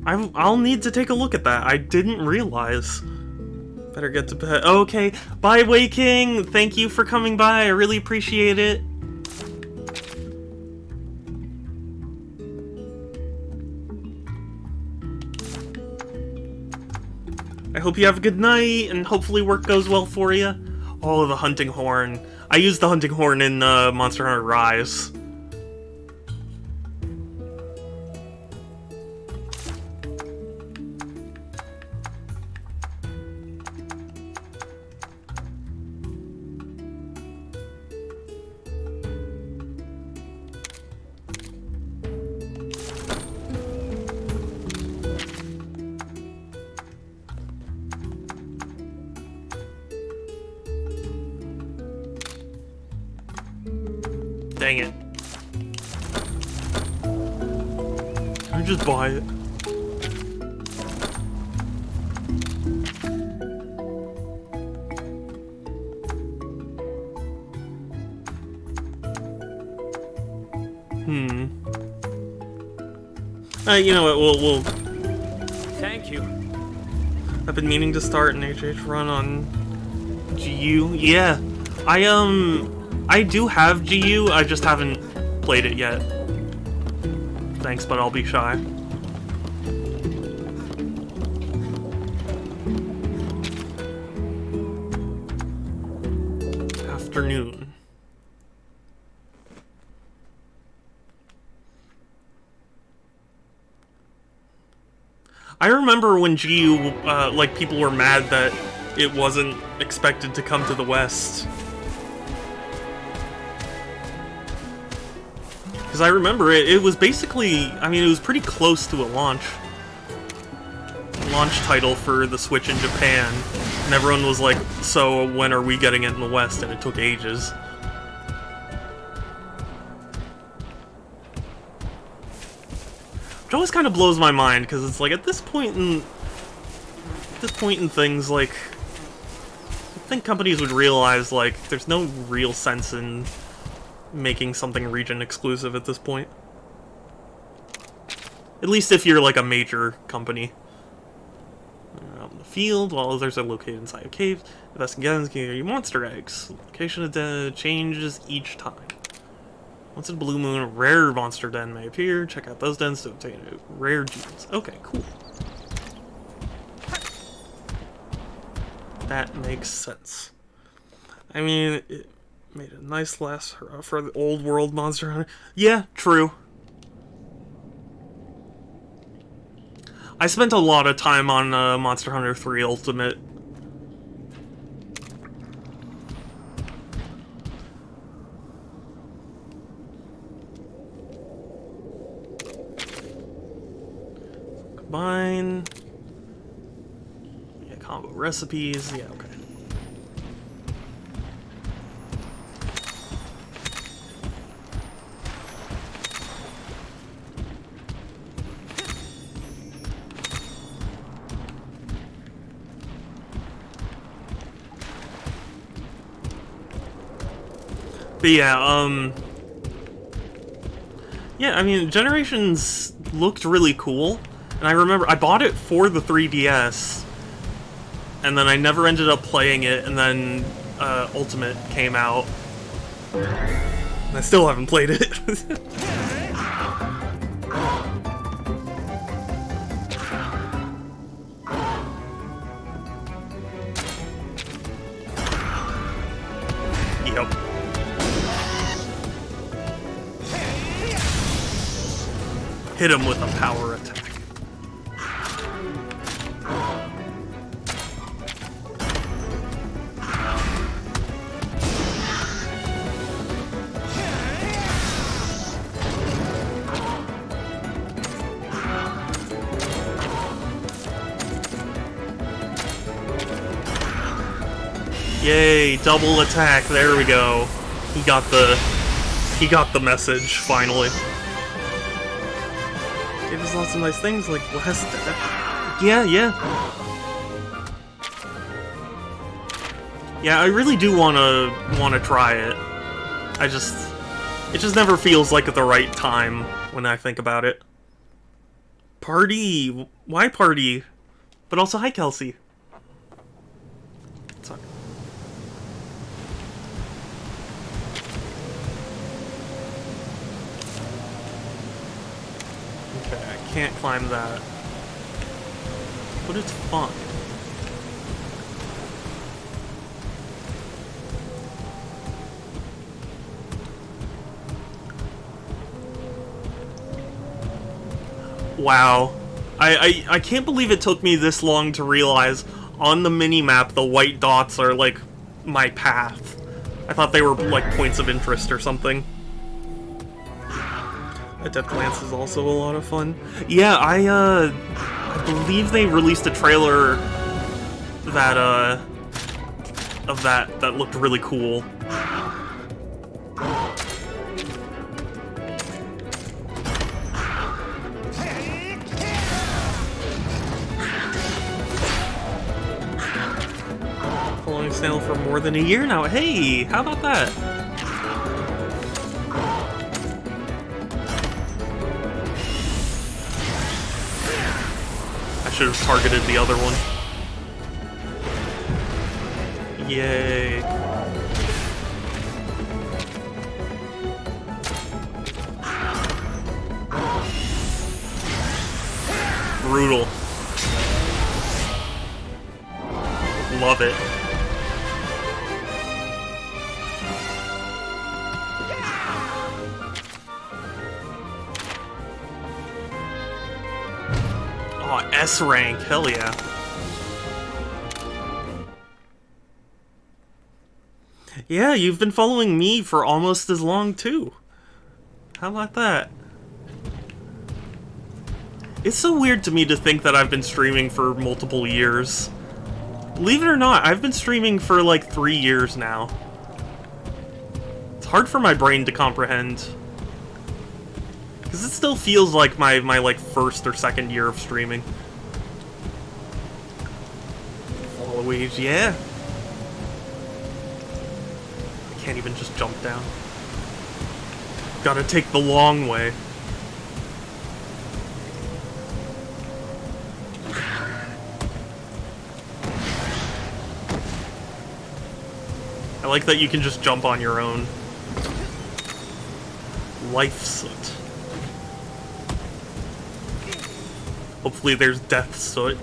I'll need to take a look at that. I didn't realize. Better get to bed. Okay. Bye, Wei King. Thank you for coming by. I really appreciate it. I hope you have a good night, and hopefully work goes well for you. Oh, the hunting horn. I used the hunting horn in Monster Hunter Rise. Dang it. Can I just buy it? You know what, we'll... Thank you. I've been meaning to start an HH run on GU. Yeah, I do have GU, I just haven't played it yet. Thanks, but I'll be shy. Afternoon. I remember when GU, like, people were mad that it wasn't expected to come to the West. Because I remember it was basically, I mean, it was pretty close to a launch title for the Switch in Japan. And everyone was like, so when are we getting it in the West? And it took ages. Which always kind of blows my mind, because it's like, at this point in things, like, I think companies would realize, like, there's no real sense in making something region exclusive at this point. At least if you're, like, a major company. Out in the field, while others are located inside of caves, investing guns can give you monster eggs. Location of den changes each time. Once in a blue moon, a rare monster den may appear. Check out those dens to obtain rare gems. Okay, cool. That makes sense. I mean, it made a nice last hurrah for the old world Monster Hunter. Yeah, true. I spent a lot of time on Monster Hunter 3 Ultimate. Combine. Yeah, combo recipes. Yeah, okay. But yeah, yeah, I mean, Generations looked really cool, and I remember I bought it for the 3DS, and then I never ended up playing it, and then Ultimate came out, and I still haven't played it. Yep. Hit him with a power attack. Yay, double attack. There we go. He got the message finally. Gave us lots of nice things like last. Yeah. Yeah, I really do wanna try it. It just never feels like at the right time when I think about it. Party, why party? But also, hi Kelsey. Sorry. Okay, I can't climb that. But it's fun. Wow. I can't believe it took me this long to realize on the mini-map the white dots are, like, my path. I thought they were, like, points of interest or something. Adept Glance is also a lot of fun. Yeah, I believe they released a trailer that, that looked really cool. Following Snail for more than a year now. Hey, how about that? I should have targeted the other one. Yay. Brutal. Love it. Oh, S rank, hell yeah. Yeah, you've been following me for almost as long too. How about that? It's so weird to me to think that I've been streaming for multiple years. Believe it or not, I've been streaming for like 3 years now. It's hard for my brain to comprehend. Because it still feels like my like first or second year of streaming. Fall waves, yeah. I can't even just jump down. Gotta take the long way. I like that you can just jump on your own. Life soot. Hopefully there's death soot.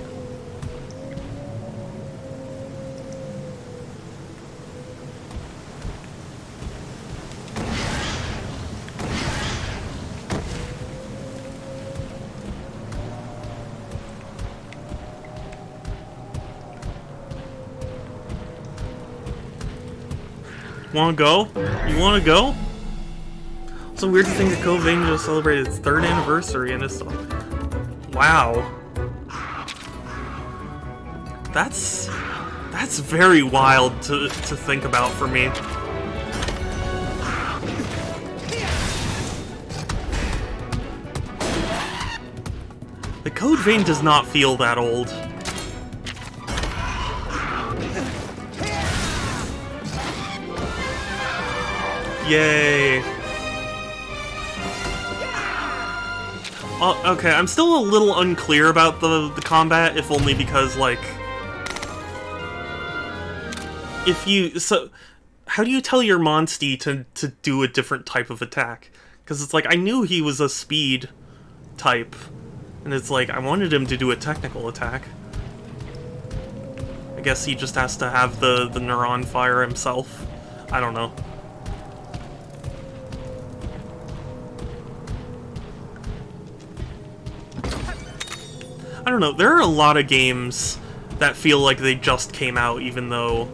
Wanna go? You wanna go? It's a weird thing that Code Vein just celebrated its 3rd anniversary and it's... Wow. That's very wild to think about for me. The Code Vein does not feel that old. Yay. Okay, I'm still a little unclear about the combat, if only because, like... So, how do you tell your Monstie to do a different type of attack? Because it's like, I knew he was a speed type, and it's like, I wanted him to do a technical attack. I guess he just has to have the Neuron Fire himself. I don't know. I don't know, there are a lot of games that feel like they just came out, even though...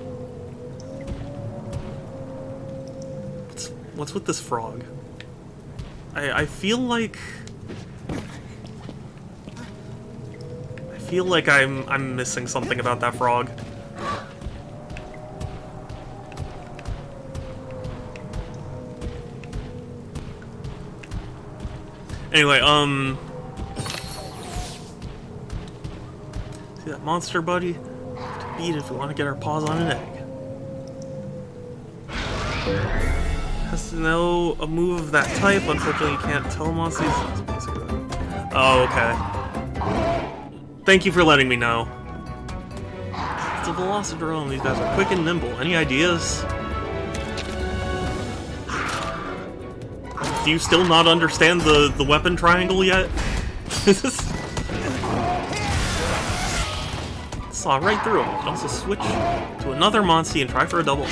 What's with this frog? I feel like... I feel like I'm missing something about that frog. Anyway, see that monster, buddy? To beat if we want to get our paws on an egg. Has to know a move of that type. Unfortunately, you can't tell monsters. Oh, okay. Thank you for letting me know. It's a Velocidrome. These guys are quick and nimble. Any ideas? Do you still not understand the weapon triangle yet? Saw right through him. You can also switch to another Monstie and try for a double.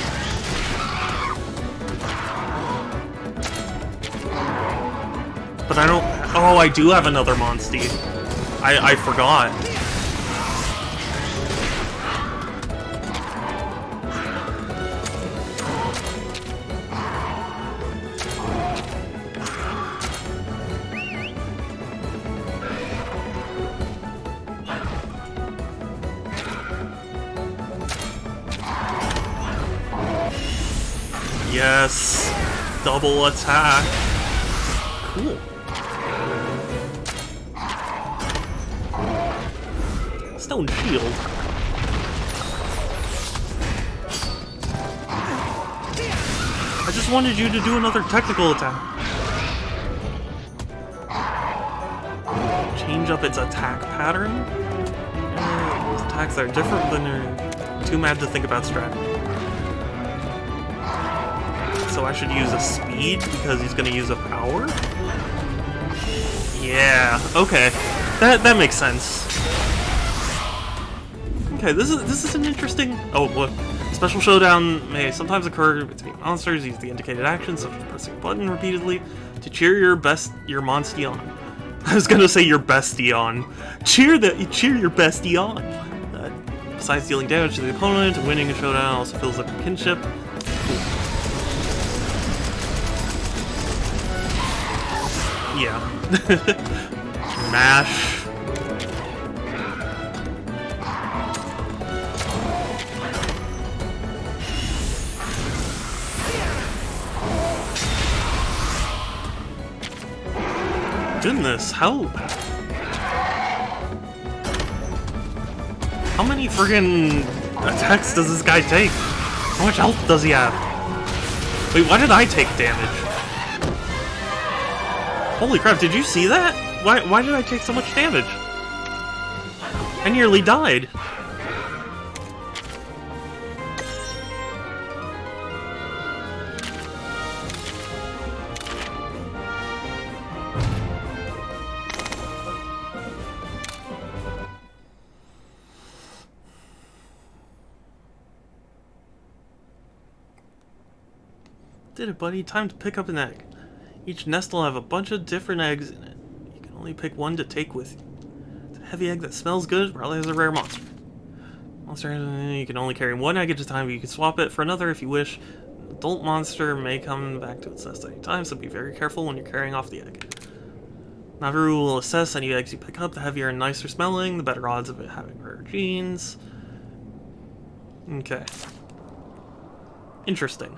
But I don't... Oh, I do have another Monstie. I forgot. Yes! Double attack. Cool. Stone shield. I just wanted you to do another technical attack. Change up its attack pattern? Those attacks are different than you're too mad to think about strategy. So I should use a speed because he's gonna use a power? Yeah, okay. That makes sense. Okay, this is an interesting... Oh, look. Special showdown may sometimes occur between monsters. Use the indicated action, such as pressing a button repeatedly, to cheer your Monstie on. I was gonna say your bestie on. Cheer your bestie on. Besides dealing damage to the opponent, winning a showdown also fills up your kinship. Yeah. Mash. Goodness, how many friggin' attacks does this guy take? How much health does he have? Wait, why did I take damage? Holy crap, did you see that? Why did I take so much damage? I nearly died. Did it, buddy. Time to pick up an egg. Each nest will have a bunch of different eggs in it. You can only pick one to take with you. It's a heavy egg that smells good, probably has a rare monster. You can only carry one egg at a time, but you can swap it for another if you wish. An adult monster may come back to its nest at any time, so be very careful when you're carrying off the egg. Naviru will assess any eggs you pick up. The heavier and nicer smelling, the better odds of it having rare genes. Okay. Interesting.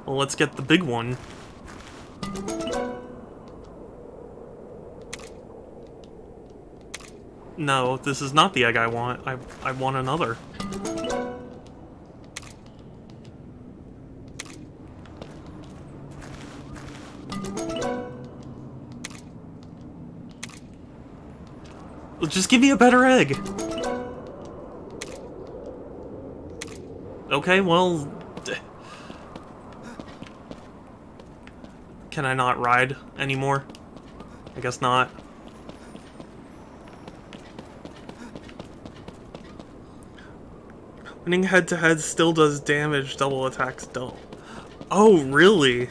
Well, let's get the big one. No, this is not the egg I want. I want another. Well, just give me a better egg. Okay, well... Can I not ride anymore? I guess not. Winning head-to-head still does damage, double attacks don't. Oh, really?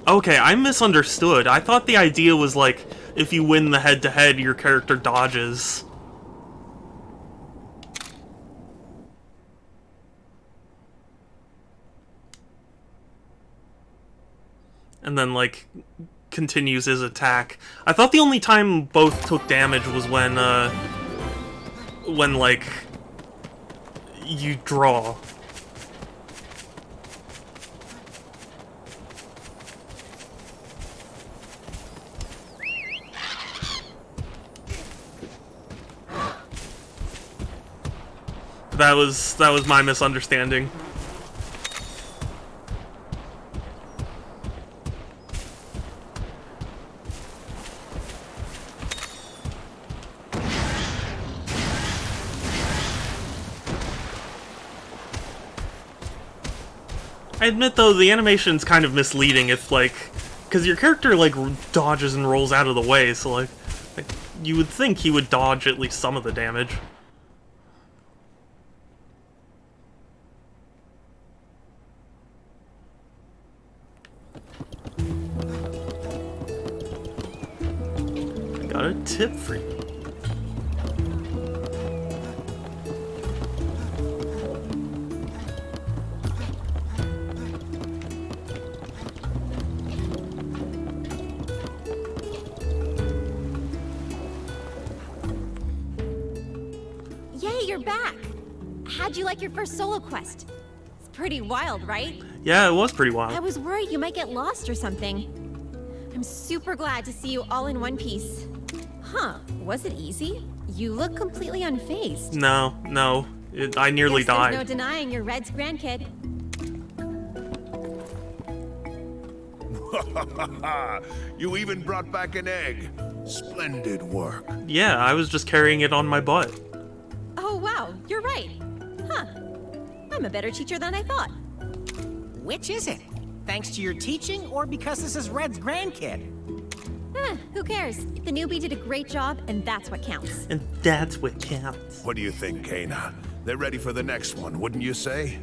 Okay, I misunderstood. I thought the idea was like, if you win the head-to-head, your character dodges. And then, like, continues his attack. I thought the only time both took damage was when, like, you draw. That was my misunderstanding. I admit, though, the animation's kind of misleading if, like... Because your character, like, dodges and rolls out of the way, so, like, you would think he would dodge at least some of the damage. I got a tip for you. You're back! How'd you like your first solo quest? It's pretty wild, right? Yeah, it was pretty wild. I was worried you might get lost or something. I'm super glad to see you all in one piece. Huh, was it easy? You look completely unfazed. No. I nearly Guess died. There's no denying you're Red's grandkid. You even brought back an egg. Splendid work. Yeah, I was just carrying it on my butt. Oh wow, you're right. Huh. I'm a better teacher than I thought. Which is it? Thanks to your teaching, or because this is Red's grandkid? Who cares? The newbie did a great job, and that's what counts. And that's what counts. What do you think, Kana? They're ready for the next one, wouldn't you say?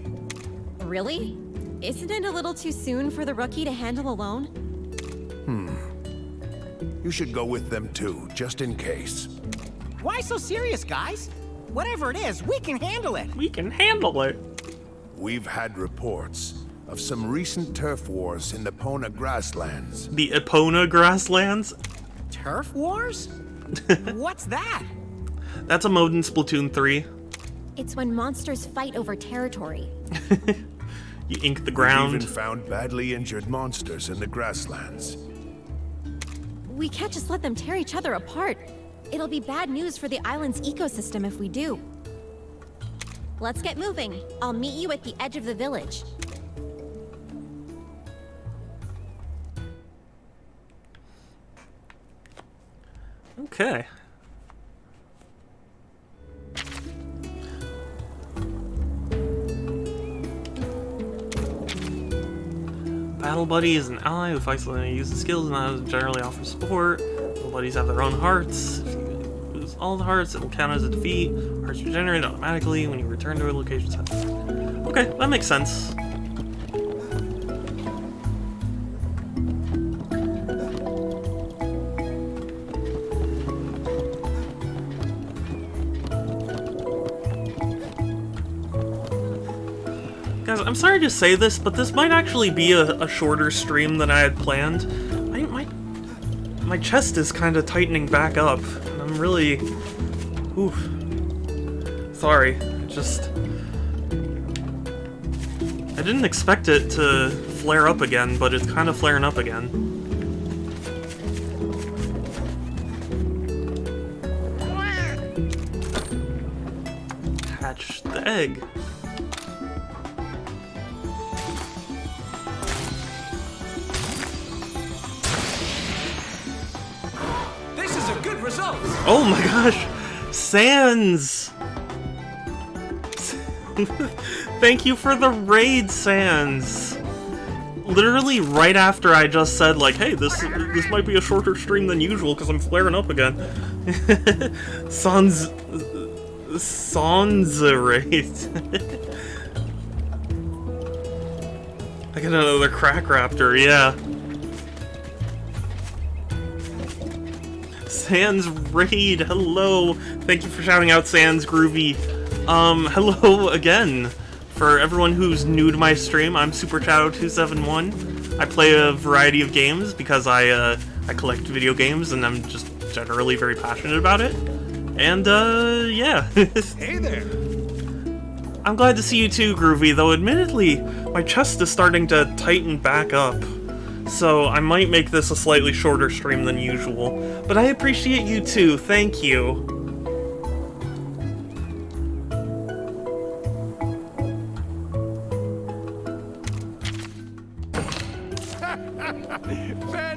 Really? Isn't it a little too soon for the rookie to handle alone? You should go with them too, just in case. Why so serious, guys? Whatever it is, we can handle it. We can handle it. We've had reports of some recent turf wars in the Pona grasslands. The Epona grasslands? Turf wars? What's that? That's a mode in Splatoon 3. It's when monsters fight over territory. You ink the We've ground. even found badly injured monsters in the grasslands. We can't just let them tear each other apart. It'll be bad news for the island's ecosystem if we do. Let's get moving. I'll meet you at the edge of the village. Okay. Battle Buddy is an ally who fights when he uses skills and not generally offers support. Battle Buddies have their own hearts. If you lose all the hearts, it will count as a defeat. Hearts regenerate automatically when you return to a location set. Okay, that makes sense. Guys, I'm sorry to say this, but this might actually be a shorter stream than I had planned. My chest is kind of tightening back up, and I'm really... Oof. Sorry, I didn't expect it to flare up again, but it's kind of flaring up again. Hatch the egg. Oh my gosh! Sans! Thank you for the raid, Sans! Literally right after I just said, like, hey, this might be a shorter stream than usual because I'm flaring up again. Sans Sonzerate. I got another crack raptor, yeah. Sans Raid, hello. Thank you for shouting out Sans Groovy. Hello again. For everyone who's new to my stream, I'm Super Shadow 271. I play a variety of games because I collect video games and I'm just generally very passionate about it. And, yeah. Hey there. I'm glad to see you too, Groovy, though admittedly, my chest is starting to tighten back up. So I might make this a slightly shorter stream than usual. But I appreciate you too, thank you.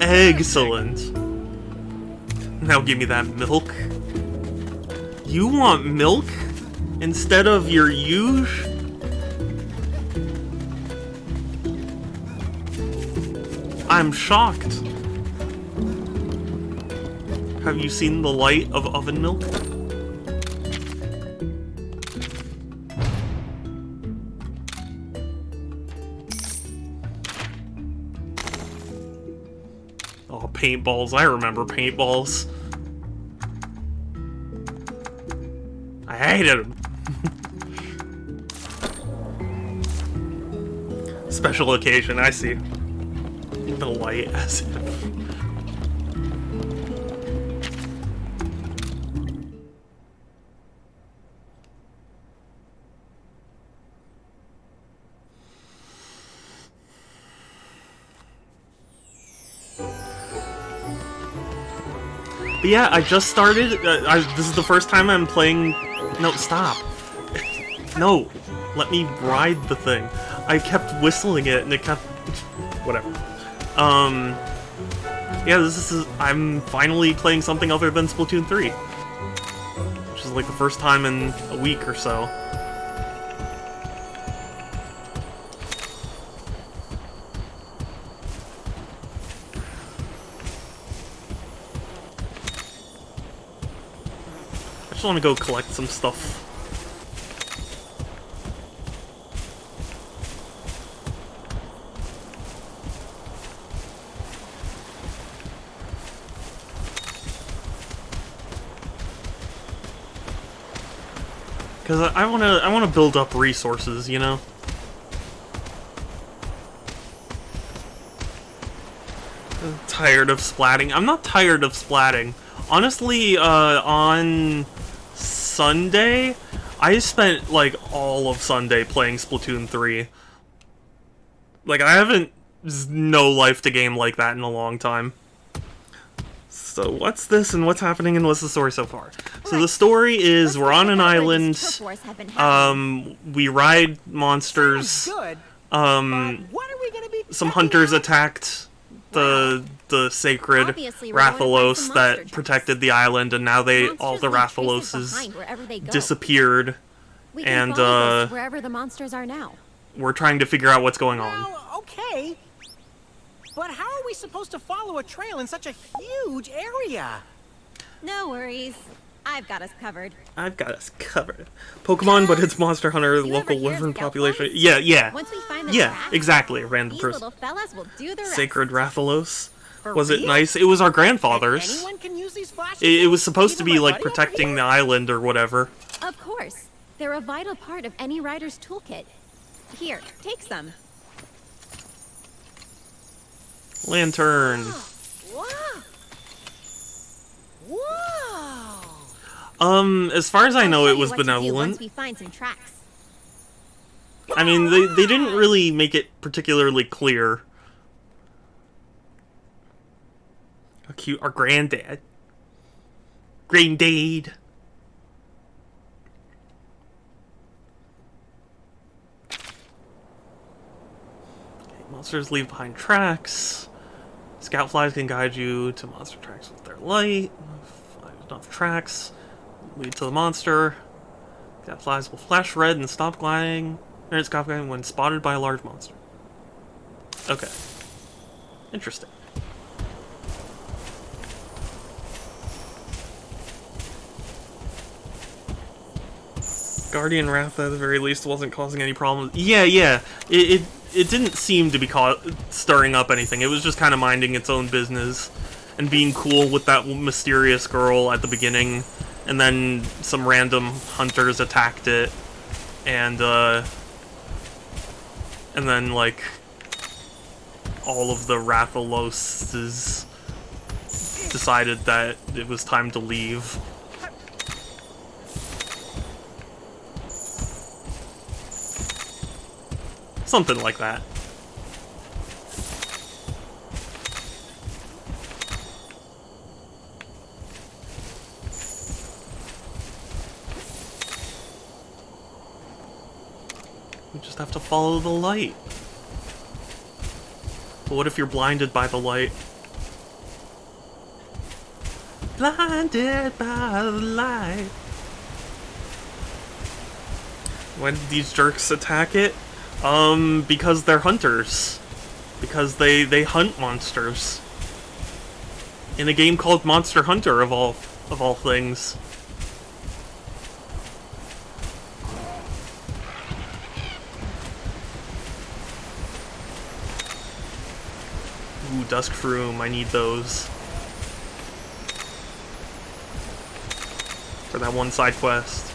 Excellent. Now give me that milk. You want milk? Instead of your huge? I'm shocked. Have you seen the light of oven milk? Oh, paintballs. I remember paintballs. I hated them. Special occasion, I see. The light as if. But yeah, I just started. This is the first time I'm playing. No, stop. No, let me ride the thing. I kept whistling it and it kept. Whatever. Yeah, I'm finally playing something other than Splatoon 3. Which is like the first time in a week or so. I just want to go collect some stuff. Because I wanna build up resources, you know? I'm tired of splatting. I'm not tired of splatting. Honestly, on Sunday, I spent, like, all of Sunday playing Splatoon 3. Like, I haven't no life to game like that in a long time. So what's this and what's happening and what's the story so far? So the story is we're on an island, we ride monsters, Good. What are we gonna be some checking hunters out? attacked the sacred Obviously, we're going to find Rathalos some that monster protected the island, and now all the Monsters leave traces Rathaloses behind wherever they go. disappeared, We can and follow this wherever the monsters are now. we're trying to figure out what's going on. Well, okay. But how are we supposed to follow a trail in such a huge area? No worries. I've got us covered. I've got us covered. Pokemon, but it's Monster Hunter, You local ever hear of wyvern scout population. flies? Yeah. Once we find the Yeah, tracks, exactly. A random these person. little fellas will do the rest. Sacred Rathalos. For Was it real? nice? It was our And grandfather's. anyone can use these flashes? It was supposed to Even be my like buddy over protecting here? the island or whatever. Of course. They're a vital part of any rider's toolkit. Here, take some. Lantern. Wow. Whoa. As far as I know, I'll it tell was you what to do benevolent. once we find some tracks. I mean, they didn't really make it particularly clear. How cute. Our granddad. Granddad. Okay, monsters leave behind tracks. Scout flies can guide you to monster tracks with their light. Find enough tracks. Lead to the monster. Scout flies will flash red and stop gliding. And stop gliding when spotted by a large monster. Okay. Interesting. Guardian Wrath at the very least wasn't causing any problems. Yeah. It didn't seem to be stirring up anything. It was just kind of minding its own business and being cool with that mysterious girl at the beginning. And then some random hunters attacked it. And then, like, all of the Rathaloses decided that it was time to leave. Something like that. We just have to follow the light. But what if you're blinded by the light? Blinded by the light. Why did these jerks attack it? Because they're hunters. Because they hunt monsters. In a game called Monster Hunter, of all things. Ooh, Dusk Froom, I need those. For that one side quest.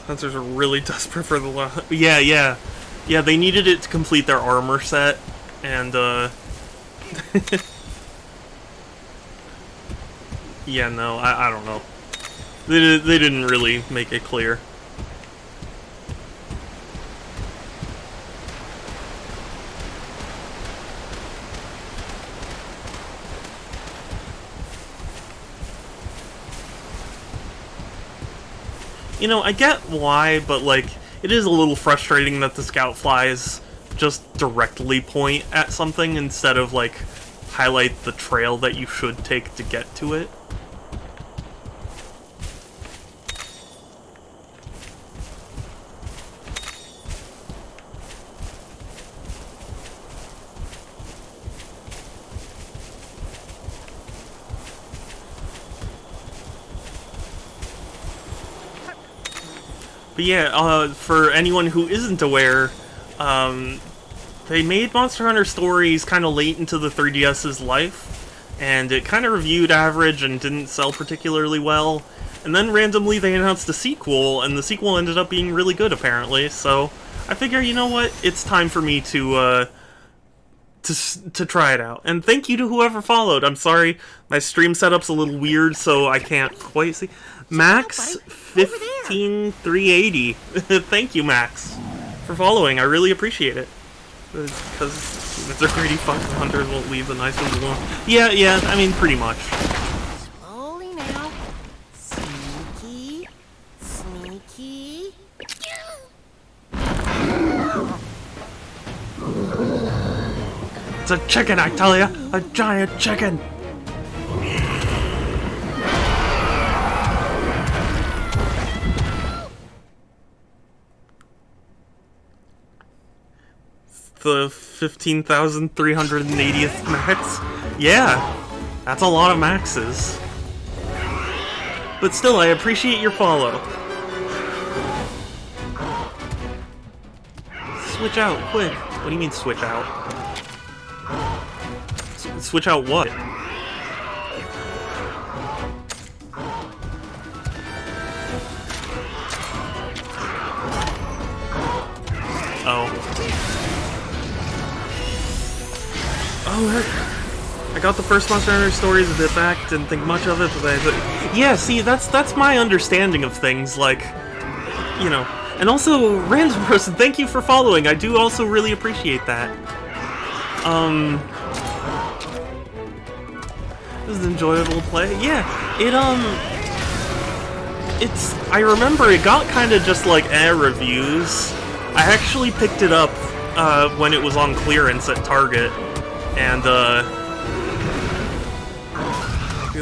Hunters are really desperate for the yeah, they needed it to complete their armor set, and yeah, no, I don't know. They didn't really make it clear. You know, I get why, but, like, it is a little frustrating that the scout flies just directly point at something instead of, like, highlight the trail that you should take to get to it. But yeah, for anyone who isn't aware, they made Monster Hunter Stories kind of late into the 3DS's life, and it kind of reviewed average and didn't sell particularly well. And then randomly they announced a sequel, and the sequel ended up being really good apparently. So I figure, you know what, it's time for me to try it out. And thank you to whoever followed. I'm sorry, my stream setup's a little weird, so I can't quite see. Max 15380. Thank you, Max, for following. I really appreciate it. Because the greedy fucking hunters won't leave the nice ones alone. Yeah, I mean, pretty much. Slowly now. Sneaky. Sneaky. It's a chicken, I tell ya! A giant chicken! The 15,380th max? Yeah, that's a lot of maxes. But still, I appreciate your follow. Switch out, quick. What do you mean switch out? Switch out what? Oh. Oh, I got the first Monster Hunter Stories a bit back, didn't think much of it, but yeah, see, that's my understanding of things, like, you know. And also, random person, thank you for following, I do also really appreciate that. This is enjoyable play. Yeah, I remember it got kind of just like reviews. I actually picked it up when it was on clearance at Target, and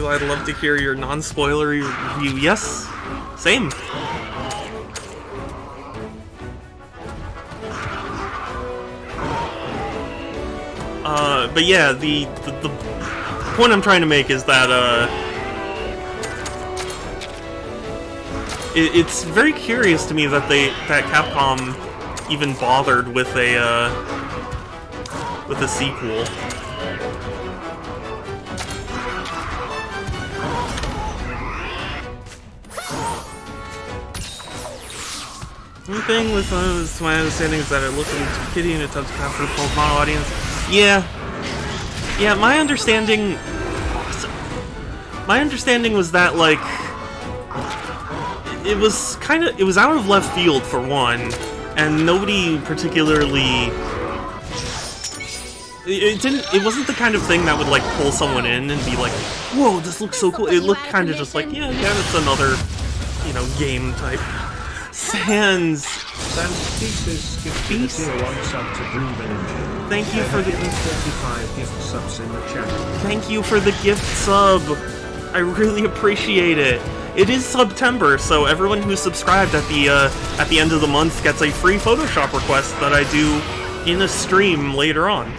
I'd love to hear your non-spoilery review. Yes, same. But yeah, the point I'm trying to make is that, it's very curious to me that Capcom even bothered with a sequel. One thing with my understanding is that it looks like it's kitty and it's up to capture the Pokemon audience. Yeah, my understanding was that, like, it was out of left field for one, and nobody particularly. It wasn't the kind of thing that would, like, pull someone in and be like, whoa, this looks so cool. It looked kind of just like, yeah, it's another, game type. Sans. Beast. Thank you for the 35 gift subs in the chat. Thank you for the gift sub. I really appreciate it. It is SubTember, so everyone who's subscribed at the end of the month gets a free Photoshop request that I do in a stream later on.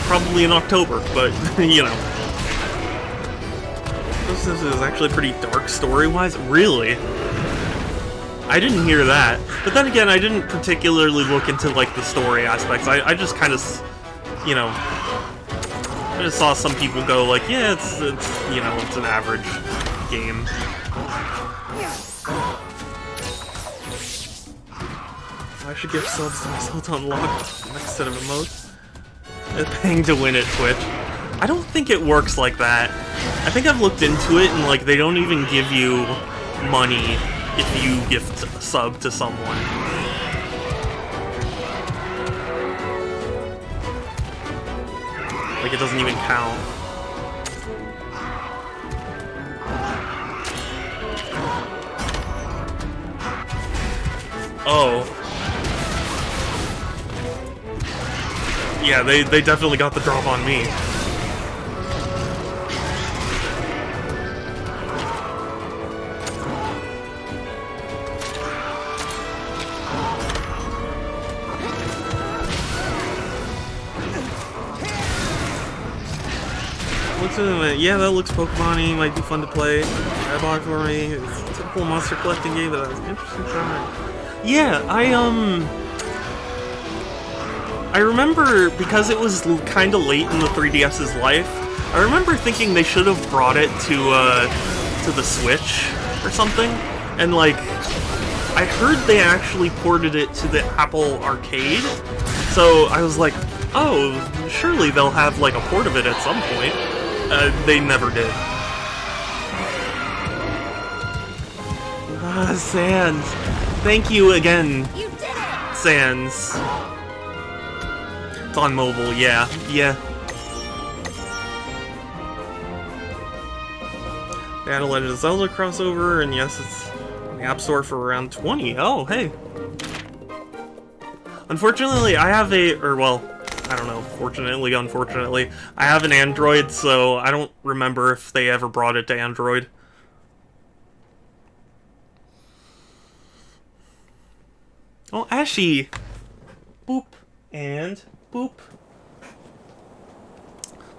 Probably in October, but, This is actually pretty dark story-wise. Really? I didn't hear that. But then again, I didn't particularly look into, like, the story aspects. I just kind of, I just saw some people go, like, yeah, it's an average game. I should give subs to myself to unlock the next set of emotes. Paying to win at Twitch. I don't think it works like that. I think I've looked into it, and, like, they don't even give you money if you gift a sub to someone. Like, it doesn't even count. Oh. Yeah, they definitely got the drop on me. Yeah, that looks Pokemon-y, might be fun to play. I bought it for me. It's a typical monster collecting game that I was interested in trying. Yeah, I remember, because it was kind of late in the 3DS's life, I remember thinking they should have brought it to the Switch or something, and, like, I heard they actually ported it to the Apple Arcade, so I was like, oh, surely they'll have, like, a port of it at some point. They never did. Sans. Thank you again. You did it! Sans. It's on mobile, yeah. They had a Legend of Zelda crossover, and yes, it's in the App Store for around 20. Oh, hey. Unfortunately, I have I don't know, fortunately, unfortunately, I have an Android, so I don't remember if they ever brought it to Android. Oh, Ashy! Boop. And boop.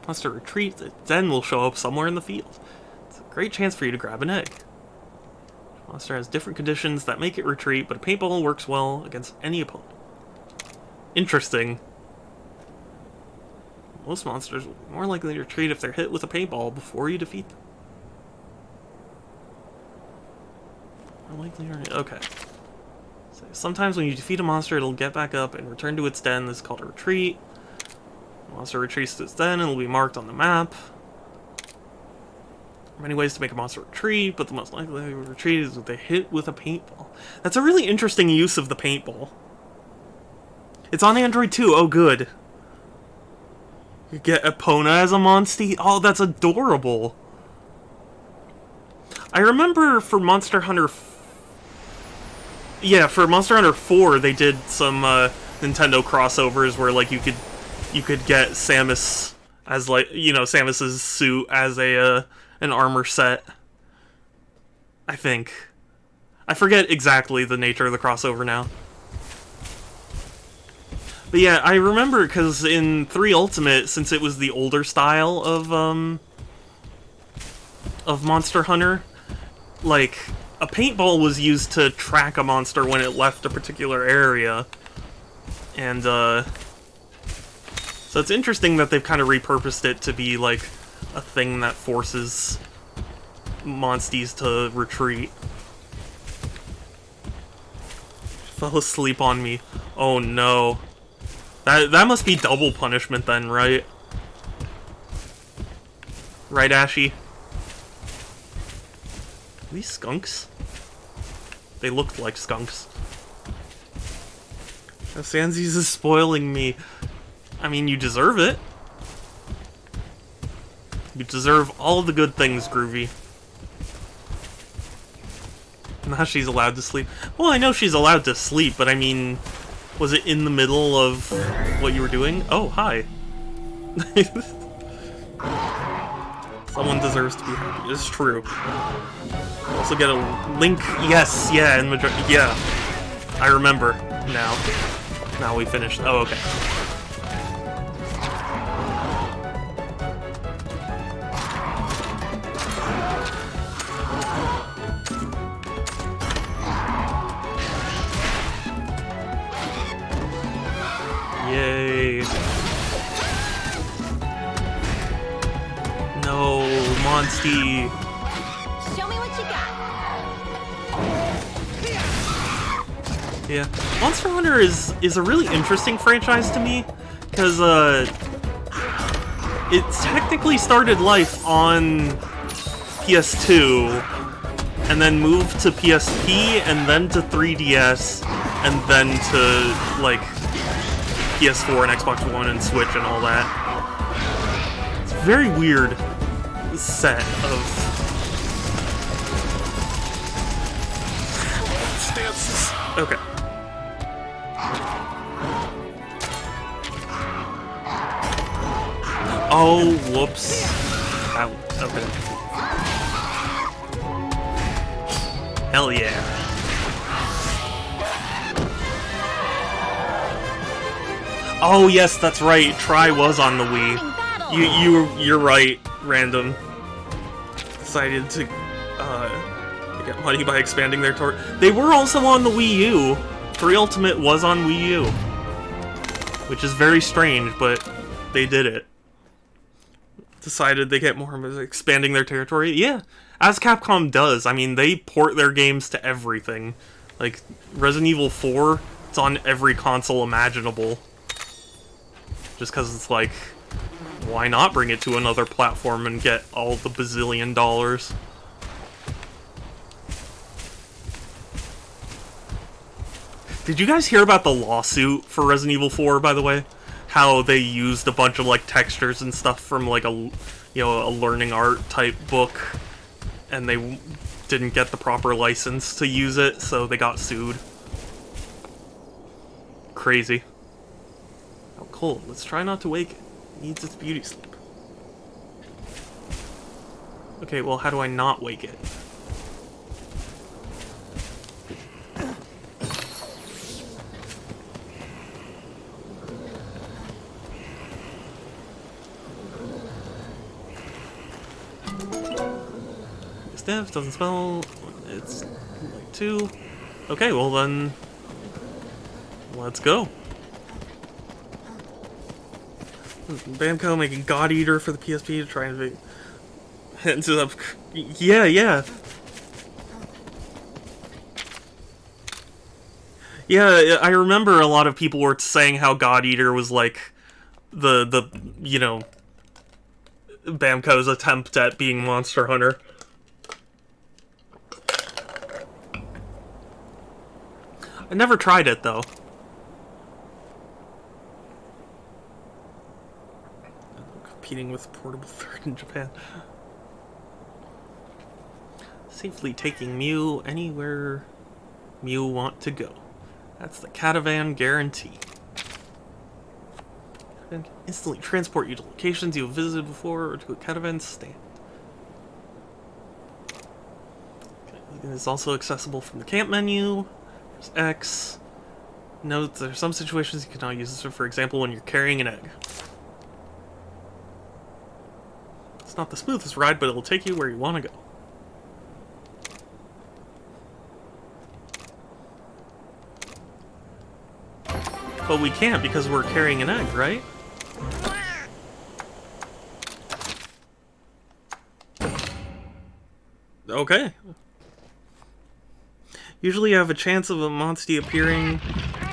Monster retreat, then will show up somewhere in the field. It's a great chance for you to grab an egg. Monster has different conditions that make it retreat, but a paintball works well against any opponent. Interesting. Most monsters will be more likely to retreat if they're hit with a paintball before you defeat them. More likely to... Okay. So sometimes when you defeat a monster, it'll get back up and return to its den. This is called a retreat. The monster retreats to its den and it'll be marked on the map. There are many ways to make a monster retreat, but the most likely to retreat is if they hit with a paintball. That's a really interesting use of the paintball. It's on Android too. Oh, good. You get Epona as a Monstie? Oh, that's adorable. I remember for Monster Hunter... Yeah, for Monster Hunter 4, they did some Nintendo crossovers where, like, you could get Samus as, like, Samus's suit as an armor set. I think. I forget exactly the nature of the crossover now. But yeah, I remember because in 3 Ultimate, since it was the older style of Monster Hunter, like, a paintball was used to track a monster when it left a particular area. And, so it's interesting that they've kind of repurposed it to be, like, a thing that forces monsties to retreat. Fell asleep on me. Oh no. That must be double punishment then, right? Right, Ashy? Are these skunks? They looked like skunks. Sansies is spoiling me. I mean, you deserve it. You deserve all the good things, Groovy. Now she's allowed to sleep. Well, I know she's allowed to sleep, but I mean, was it in the middle of what you were doing? Oh, hi. Someone deserves to be happy. It's true. Also get a link. Yes, yeah, and yeah. I remember now. Now we finished. Oh, okay. Yay. No, Monsty. Show me what you got. Yeah. Monster Hunter is a really interesting franchise to me, because it technically started life on PS2, and then moved to PSP, and then to 3DS, and then to, like, PS4 and Xbox One and Switch and all that. It's a very weird set of stances. Okay. Oh, whoops. Ow. Okay. Hell yeah. Oh yes, that's right. Try was on the Wii. You're right. Random decided to get money by expanding their tour. They were also on the Wii U. 3 Ultimate was on Wii U, which is very strange, but they did it. Decided they get more expanding their territory. Yeah, as Capcom does. I mean, they port their games to everything. Like Resident Evil 4, it's on every console imaginable. Just because it's like, why not bring it to another platform and get all the bazillion dollars? Did you guys hear about the lawsuit for Resident Evil 4, by the way? How they used a bunch of, like, textures and stuff from, like, a learning art type book, and they didn't get the proper license to use it, so they got sued. Crazy. Oh, cold. Let's try not to wake it. It needs its beauty sleep. Okay, well, how do I not wake it? Stiff, doesn't smell. It's like 2. Okay, well then, let's go. Bamco making God Eater for the PSP to try and hit into the... Yeah. Yeah, I remember a lot of people were saying how God Eater was like the you know, Bamco's attempt at being Monster Hunter. I never tried it though. Competing with Portable Third in Japan. Safely taking Mew anywhere Mew want to go. That's the Catavan guarantee. And instantly transport you to locations you have visited before or to a Catavan stand. Okay, It is also accessible from the camp menu. There's X. Note there are some situations you can now use this for example, when you're carrying an egg. It's not the smoothest ride, but it'll take you where you want to go. But we can't because we're carrying an egg, right? Okay. Usually you have a chance of a monster appearing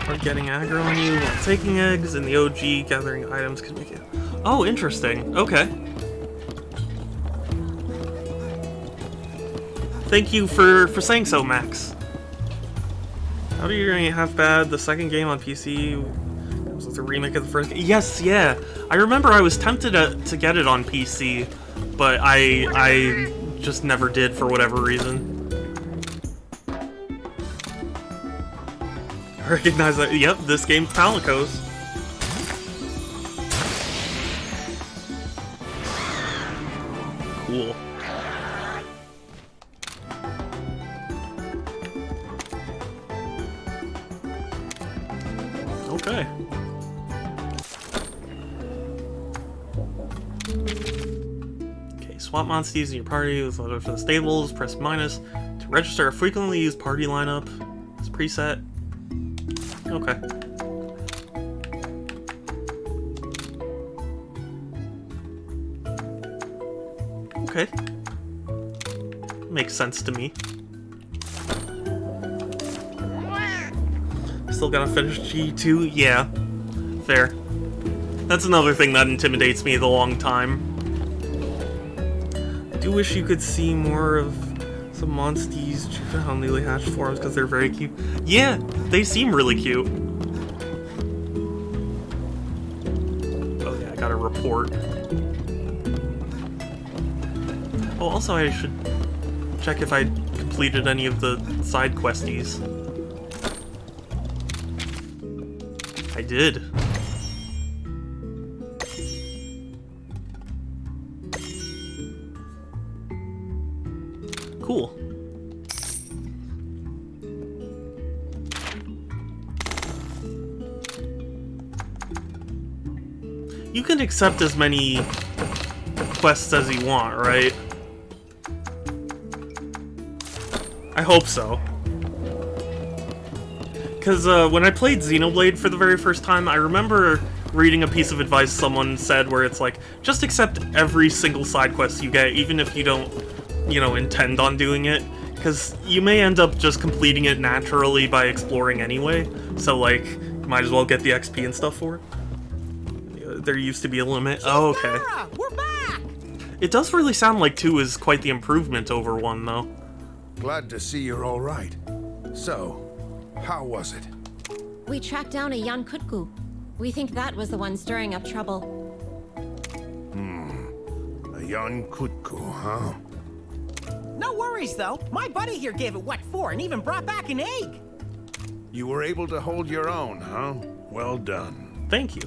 or getting aggro on you while taking eggs. In the OG, gathering items can make it... Oh, interesting. Okay. Thank you for saying so, Max. How do you rate Half Bad? The second game on PC was with a remake of the first game. Yes, yeah. I remember I was tempted to get it on PC, but I just never did for whatever reason. I recognize that. Yep, this game's Palico's. Cool. Okay. Okay, swap monsters in your party with other for the stables. Press minus to register a frequently used party lineup. It's preset. Okay. Okay. Makes sense to me. Still gotta finish G2? Yeah. Fair. That's another thing that intimidates me the long time. I do wish you could see more of some Monsties on newly hatched forms because they're very cute. Yeah, they seem really cute. Oh yeah, I got a report. Oh, also I should check if I completed any of the side questies. I did. Cool. You can accept as many quests as you want, right? I hope so. Because when I played Xenoblade for the very first time, I remember reading a piece of advice someone said where it's like, just accept every single side quest you get, even if you don't, you know, intend on doing it. Because you may end up just completing it naturally by exploring anyway. So, like, you might as well get the XP and stuff for it. There used to be a limit. Oh, okay. We're back! It does really sound like 2 is quite the improvement over 1, though. Glad to see you're all right. So, how was it? We tracked down a Yankutku. We think that was the one stirring up trouble. A young Kutku, huh? No worries, though. My buddy here gave it what for and even brought back an egg. You were able to hold your own, huh? Well done. Thank you.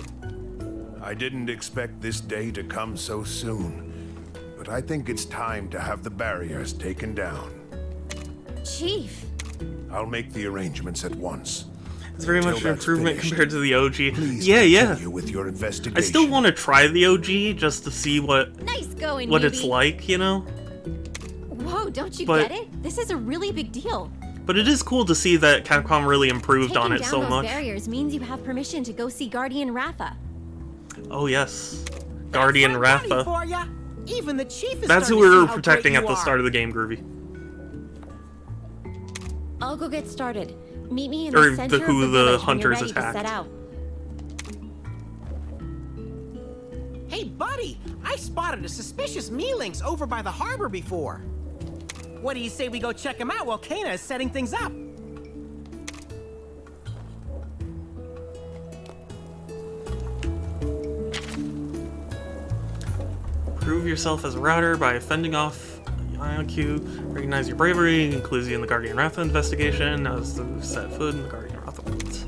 I didn't expect this day to come so soon, but I think it's time to have the barriers taken down. Chief. I'll make the arrangements at once. It's very much an improvement compared to the OG. Please Yeah. continue with your investigation. I still want to try the OG just to see what Nice going, it's newbie. like, you know? Whoa, don't you But- get it? This is a really big deal. But it is cool to see that Capcom really improved Taking on it down so those much. barriers means you have permission to go see Guardian Ratha. Oh yes. Guardian That's my buddy Ratha. for ya. Even the chief is That's who starting we to were see how protecting great at the you start are. of the game, Groovy. I'll go get started. Meet me in Or the center the- who of the the village when hunters you're ready to attacked. set out. Hey, buddy, I spotted a suspicious mealings over by the harbor before. What do you say we go check him out while Kana is setting things up? Prove yourself as a router by fending off IQ. Recognize your bravery, includes you in the Guardian Ratha investigation as the set foot in the Guardian Ratha woods.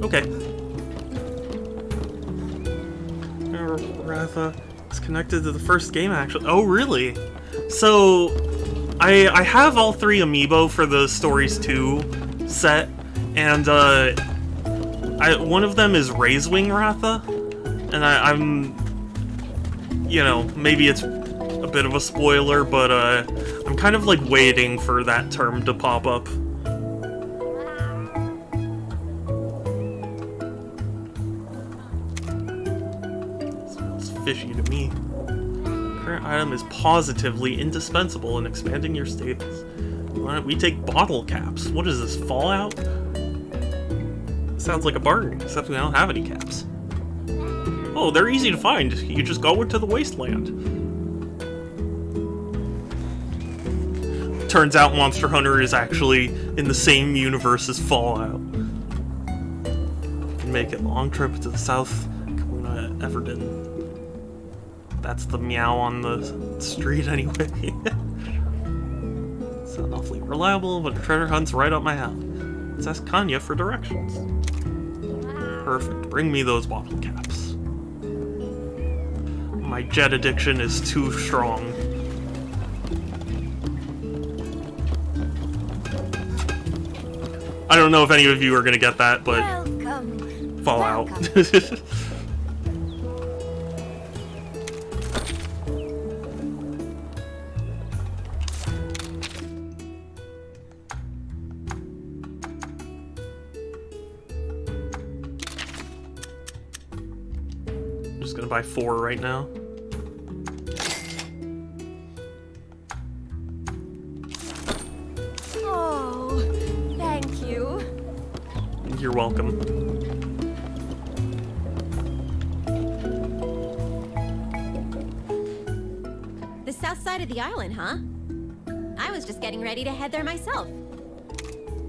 Okay. Ratha is connected to the first game, actually. Oh, really? So, I have all 3 amiibo for the Stories 2 set, and one of them is Raisewing Ratha, and I'm, you know, maybe it's a bit of a spoiler, but I'm kind of like waiting for that term to pop up. Smells fishy to me. Current item is positively indispensable in expanding your stables. Why don't we take bottle caps? What is this, Fallout? Sounds like a bargain, except we don't have any caps. Oh, they're easy to find. You just go into the wasteland. Turns out Monster Hunter is actually in the same universe as Fallout. Make it long trip to the South Kamuna Everden. That's the meow on the street anyway. Sound awfully reliable, but the treasure hunt's right up my alley. Let's ask Kanya for directions. Perfect. Bring me those bottle caps. My jet addiction is too strong. I don't know if any of you are gonna get that, but Welcome. Fallout. Welcome. I'm just gonna buy 4 right now. Oh, thank you. You're welcome. The south side of the island, huh? I was just getting ready to head there myself.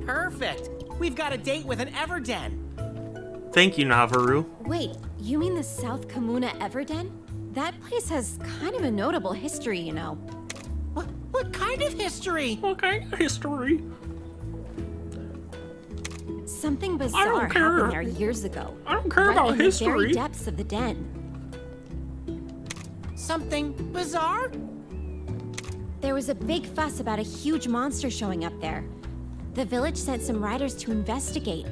Perfect. We've got a date with an Everden. Thank you, Navarro. Wait, you mean the South Kamuna Everden? That place has kind of a notable history, you know. What kind of history? Okay, history. Something I bizarre don't care. happened there years ago. I don't care right about in the history. very depths of the den. Something bizarre? There was a big fuss about a huge monster showing up there. The village sent some riders to investigate.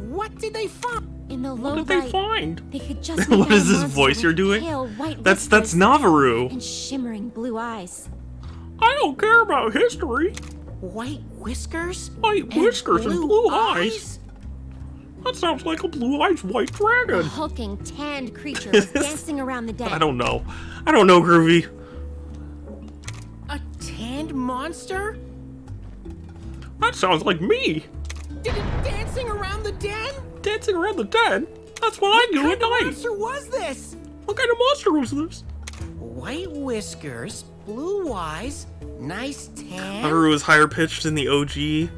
What did they find? In the low What did they light, find? they could just What make out is a this monster voice with you're doing? pale white That's whiskers Navarro. and shimmering blue eyes. I don't care about history. White whiskers? White And whiskers and blue eyes. That sounds like a blue-eyed white A dragon. hulking, tanned creature was dancing around the den. I don't know. I don't know, Groovy. A tanned monster? That sounds like me. Dancing around the den? Dancing around the den? That's what I do What at kind of night. monster was this? What kind of monster was this? White whiskers, blue eyes, nice tan. Navarro was higher pitched in the OG.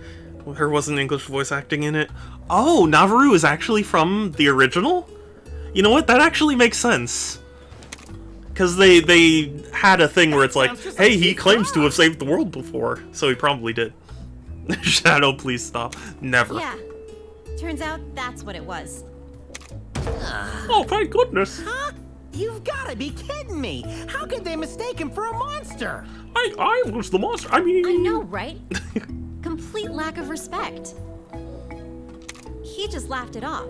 There wasn't English voice acting in it. Oh, Navarro is actually from the original? You know what? That actually makes sense. Because they had a thing where it's like, sounds just hey, like he Steve claims to have Jobs. saved the world before. So he probably did. Shadow, please stop. Never. Yeah. Turns out that's what it was. Oh, thank goodness. Huh? You've gotta be kidding me! How could they mistake him for a monster? I was the monster. I mean... I know, right? Complete lack of respect. He just laughed it off.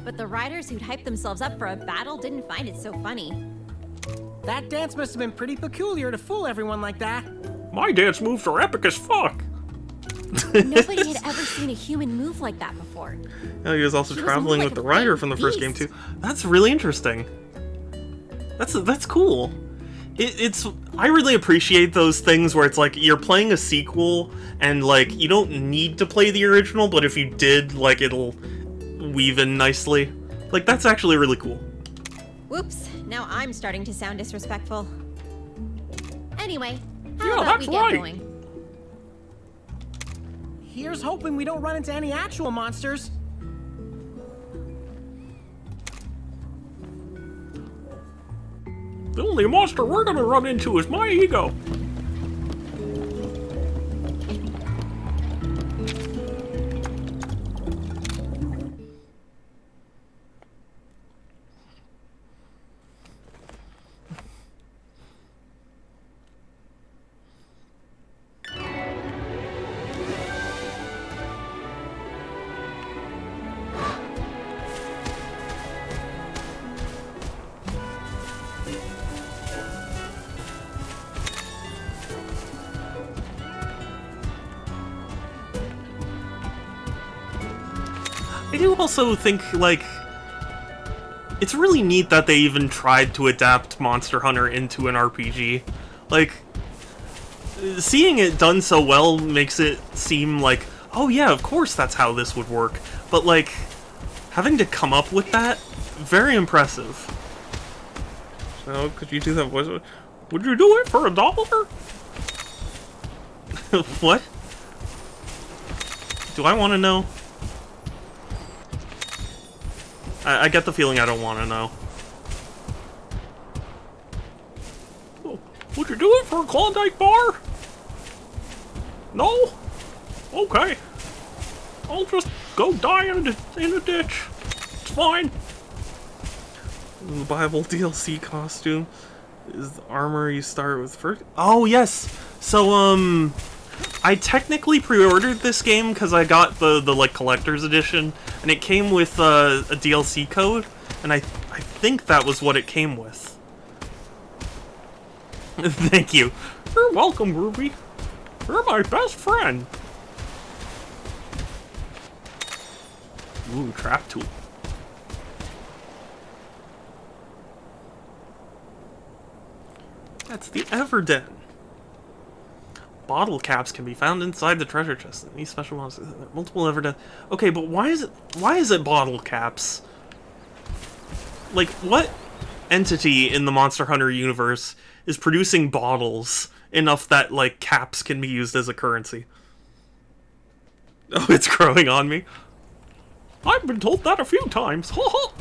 But the riders who'd hyped themselves up for a battle didn't find it so funny. That dance must have been pretty peculiar to fool everyone like that. My dance moves are epic as fuck. Nobody had ever seen a human move like that before. Oh, he was also He was traveling more with like the a rider flying from the first game beast. too. That's really interesting. That's cool. It's I really appreciate those things where it's like you're playing a sequel and like you don't need to play the original, but if you did, like it'll weave in nicely. Like that's actually really cool. Whoops, now I'm starting to sound disrespectful. Anyway, how Yeah, about we that's get right. going? Here's hoping we don't run into any actual monsters. The only monster we're gonna run into is my ego. I do also think, like, it's really neat that they even tried to adapt Monster Hunter into an RPG. Like, seeing it done so well makes it seem like, oh yeah, of course that's how this would work. But, like, having to come up with that, very impressive. So, could you do that voice? Would you do it for $1? What? Do I want to know? I get the feeling I don't want to know. Oh, would you do it for a Klondike bar? No? Okay. I'll just go die in a ditch. It's fine. The Bible DLC costume is the armor you start with first. Oh, yes. So, I technically pre-ordered this game because I got the like collector's edition, and it came with a DLC code, and I think that was what it came with. Thank you. You're welcome, Ruby. You're my best friend. Ooh, trap tool. That's the Everden. Bottle caps can be found inside the treasure chest. These special ones, multiple Everden. Okay, but why is it bottle caps? Like, what entity in the Monster Hunter universe is producing bottles enough that, like, caps can be used as a currency? Oh, it's growing on me. I've been told that a few times. Ha ha!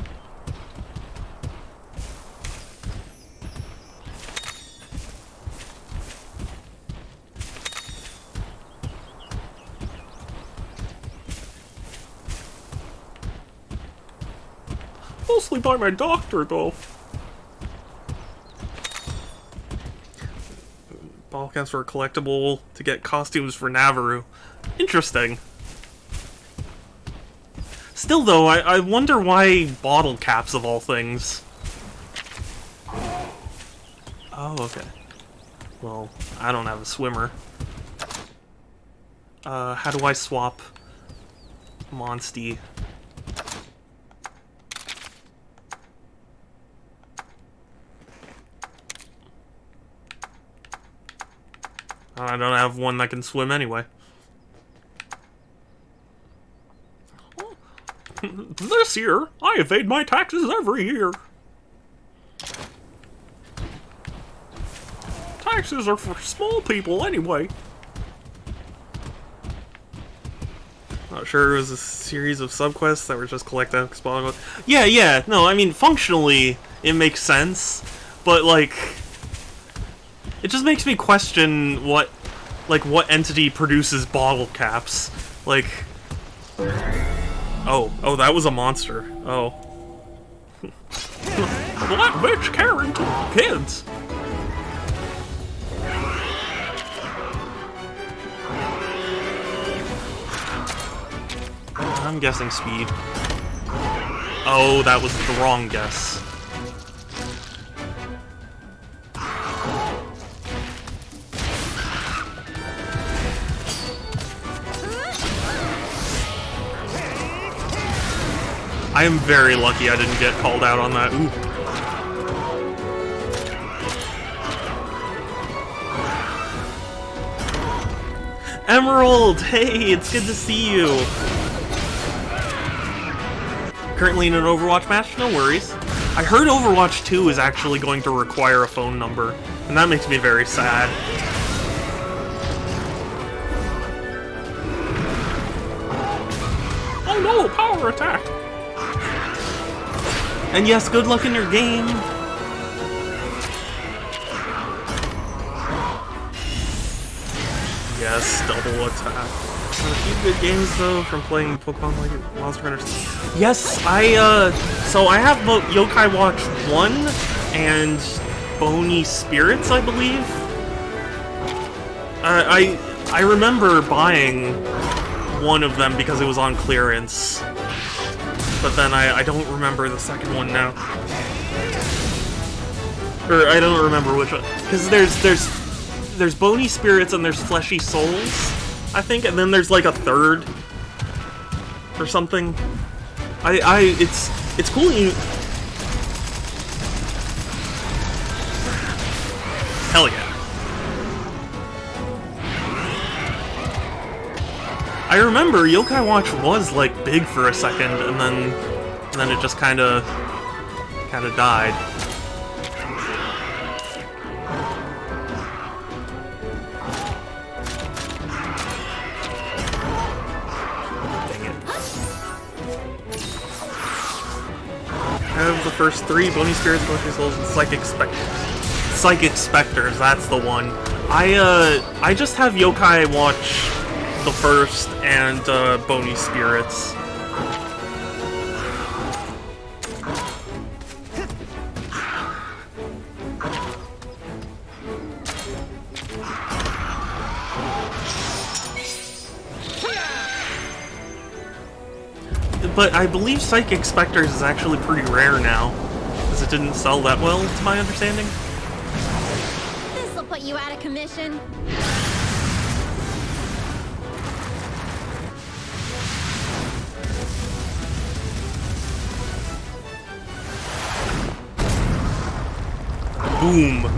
Mostly by my doctor, though. Ball caps were collectible to get costumes for Navarro. Interesting. Still, though, I wonder why bottle caps of all things. Oh, okay. Well, I don't have a swimmer. How do I swap Monstie? I don't have one that can swim anyway. This year, I evade my taxes every year. Taxes are for small people anyway. Not sure it was a series of subquests that were just collect exploring. Yeah, no, I mean, functionally, it makes sense, but, like, it just makes me question what entity produces bottle caps. Like, oh, that was a monster. Oh. That bitch Karen took kids. I'm guessing speed. Oh, that was the wrong guess. I am very lucky I didn't get called out on that. Ooh. Emerald! Hey, it's good to see you! Currently in an Overwatch match? No worries. I heard Overwatch 2 is actually going to require a phone number, and that makes me very sad. Oh no, power attack! And yes, good luck in your game! Yes, double attack. A few good games though from playing Pokemon like Monster Hunter. Yes, so I have both Yokai Watch 1 and Bony Spirits, I believe. I remember buying one of them because it was on clearance. But then I don't remember the second one now. Or I don't remember which one. Because there's bony spirits and there's fleshy souls, I think, and then there's like a third or something. It's cool. Hell yeah. I remember Yokai Watch was like big for a second, and then it just kind of died. Dang it. I have the first 3: Bony Spirits, Bony Souls, and Psychic Specters. Psychic Specters, that's the one. I just have Yokai Watch the first and Bony Spirits. But I believe Psychic Specters is actually pretty rare now, because it didn't sell that well, to my understanding. This'll put you out of commission. Boom.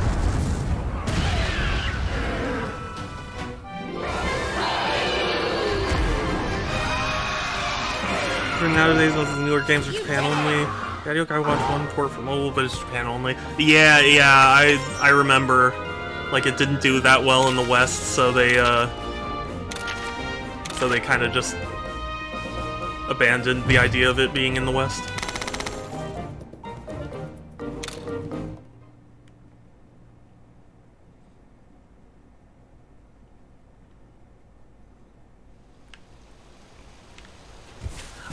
Nowadays, most of the newer games are Japan only. Yeah, I watched one port for mobile, but it's Japan only. Yeah, I remember. Like, it didn't do that well in the West, so they kind of just abandoned the idea of it being in the West.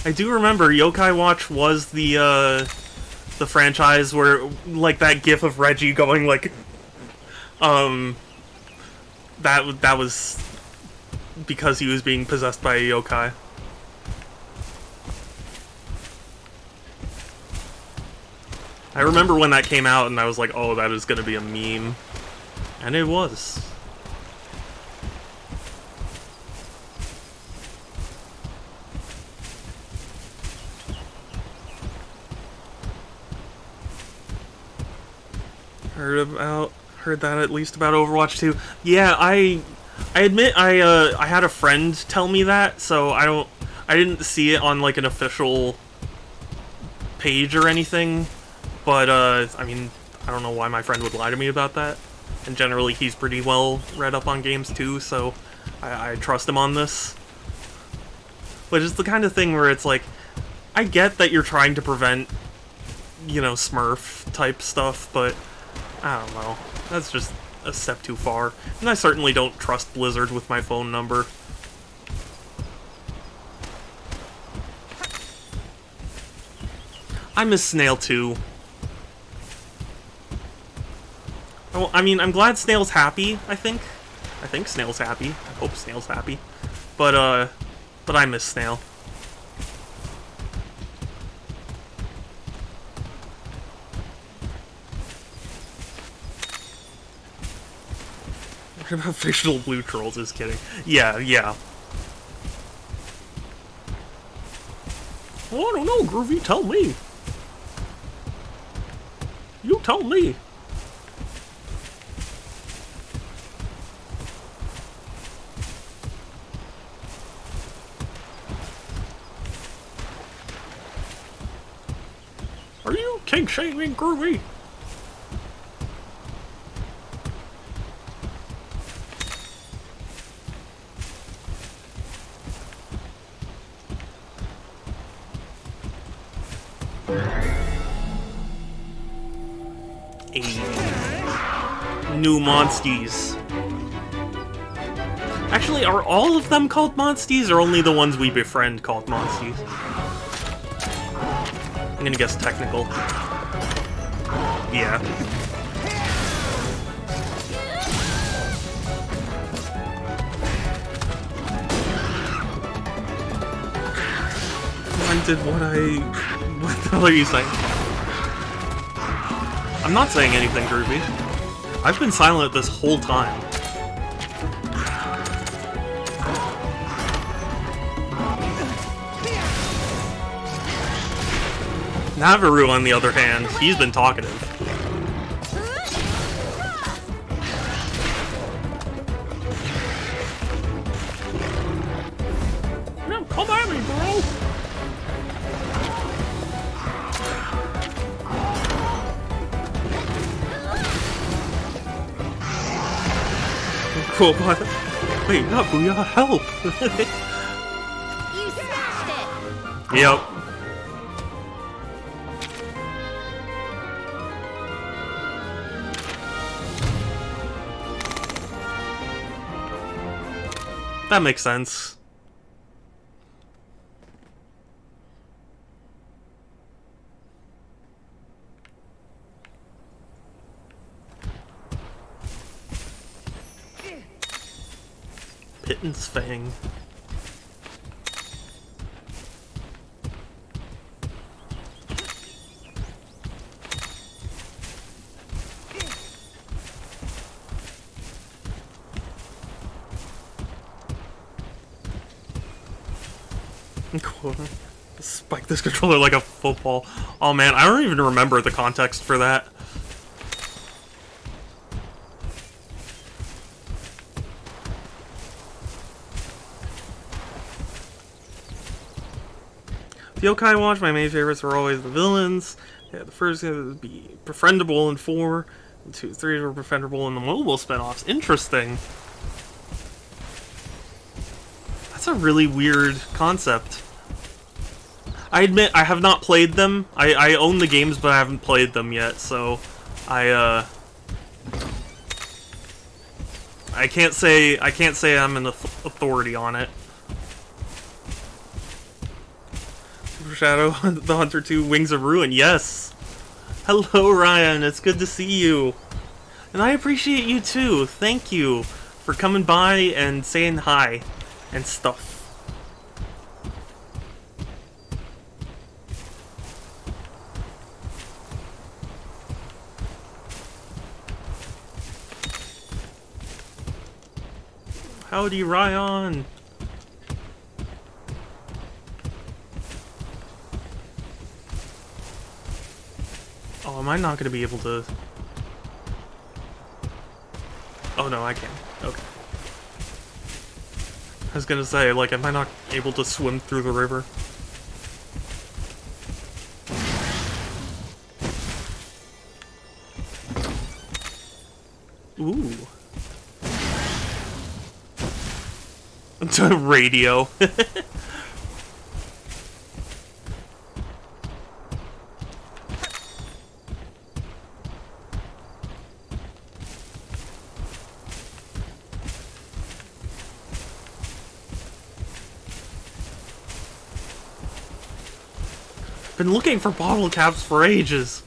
I do remember Yokai Watch was the franchise where, like, that gif of Reggie going, like, that was because he was being possessed by a yokai. I remember when that came out and I was like, oh, that is gonna be a meme. And it was. Heard that at least about Overwatch 2. Yeah, I admit I had a friend tell me that, so I didn't see it on like an official page or anything, but I mean, I don't know why my friend would lie to me about that. And generally he's pretty well read up on games too, so I trust him on this. But it's the kind of thing where it's like, I get that you're trying to prevent, you know, Smurf type stuff, but I don't know. That's just a step too far. And I certainly don't trust Blizzard with my phone number. I miss Snail too. Oh, I mean, I'm glad Snail's happy, I think. I think Snail's happy. I hope Snail's happy. But I miss Snail. What about fictional blue trolls? Just kidding. Yeah. Oh, I don't know, Groovy. Tell me. You tell me. Are you kink-shaming Groovy? New monsties. Actually, are all of them called monsties, or only the ones we befriend called monsties? I'm gonna guess technical. Yeah. What the hell are you saying? I'm not saying anything, Groovy. I've been silent this whole time. Navaroo, on the other hand, he's been talkative. No, come at me, bro! Cool, but... Wait, not Booyah, help! You smashed it! Yep. That makes sense. Pitten's Fang. Cool. Spike this controller like a football. Oh man, I don't even remember the context for that. The Yokai Watch, my main favorites were always the villains. Yeah, the first would be befriendable in 4, and 2, 3 were befriendable in the mobile spinoffs. Interesting. That's a really weird concept. I admit I have not played them. I own the games, but I haven't played them yet, so I can't say I'm an authority on it. Shadow the Hunter 2 Wings of Ruin, yes! Hello Ryan, it's good to see you. And I appreciate you too, thank you for coming by and saying hi and stuff. Howdy Ryan! Oh, am I not going to be able to... Oh no, I can. Okay. I was going to say, like, am I not able to swim through the river? Ooh. To radio. Been looking for bottle caps for ages.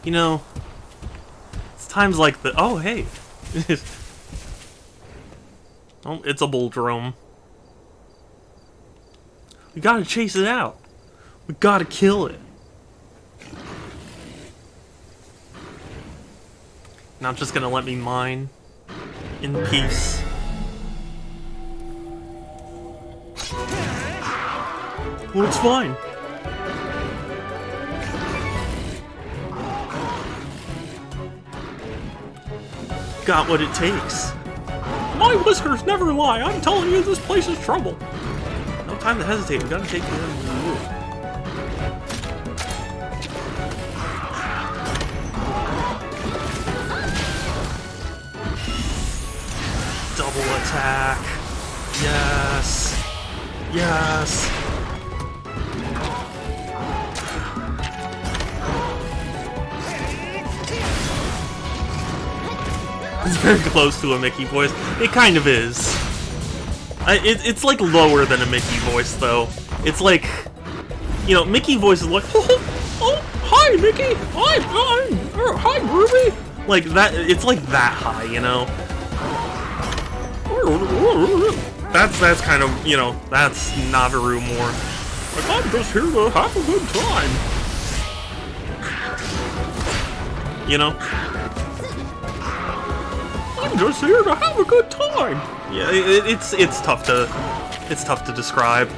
You know, it's times like the... Oh, hey. Oh, it's a Bulldrome. We gotta chase it out. We gotta kill it. Not just gonna let me mine in peace. Well, it's fine. Got what it takes. My whiskers never lie. I'm telling you, this place is trouble. No time to hesitate. We gotta take care of the rule. Double attack. Yes. Yes. It's very close to a Mickey voice. It kind of is. It's like lower than a Mickey voice, though. It's like, you know, Mickey voice is like, oh, hi, Mickey. Hi, Groovy. Like that. It's like that high, you know. That's kind of, you know, that's Naviru more. Like, I'm just here to have a good time. You know? I'm just here to have a good time. Yeah, it's tough to describe.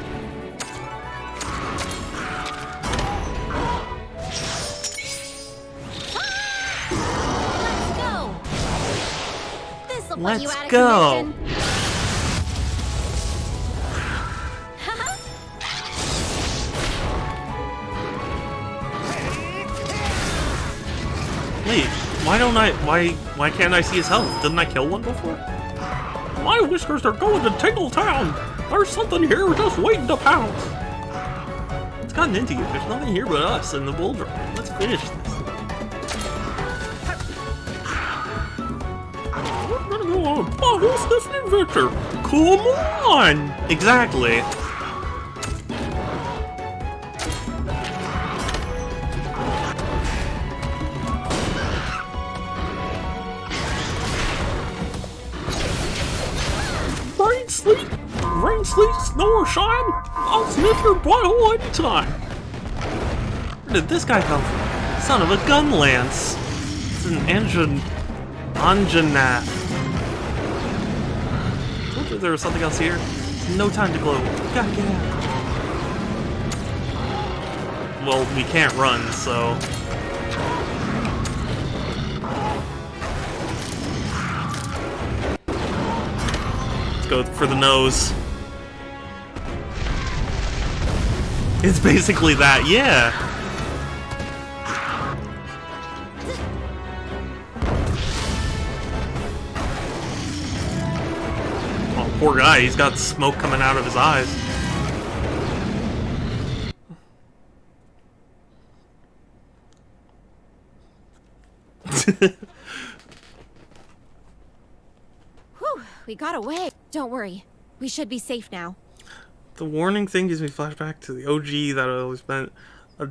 Let's go. Wait, why can't I see his health? Didn't I kill one before? My whiskers are going to Tingle Town! There's something here just waiting to pounce! It's gotten into you. There's nothing here but us and the boulder. Let's finish this. We're gonna go on a bottle sniffing adventure! Come on! Exactly. Rain, sleet, snow, or shine, I'll sniff your butthole anytime. Where did this guy come from? Son of a gun lance. It's an Anjanath. Told you there was something else here. No time to glow. Gotta get out. Well, we can't run, so... Let's go for the nose. It's basically that, yeah. Oh, poor guy, he's got smoke coming out of his eyes. Whew, we got away. Don't worry. We should be safe now. The warning thing gives me flashback to the OG that always meant a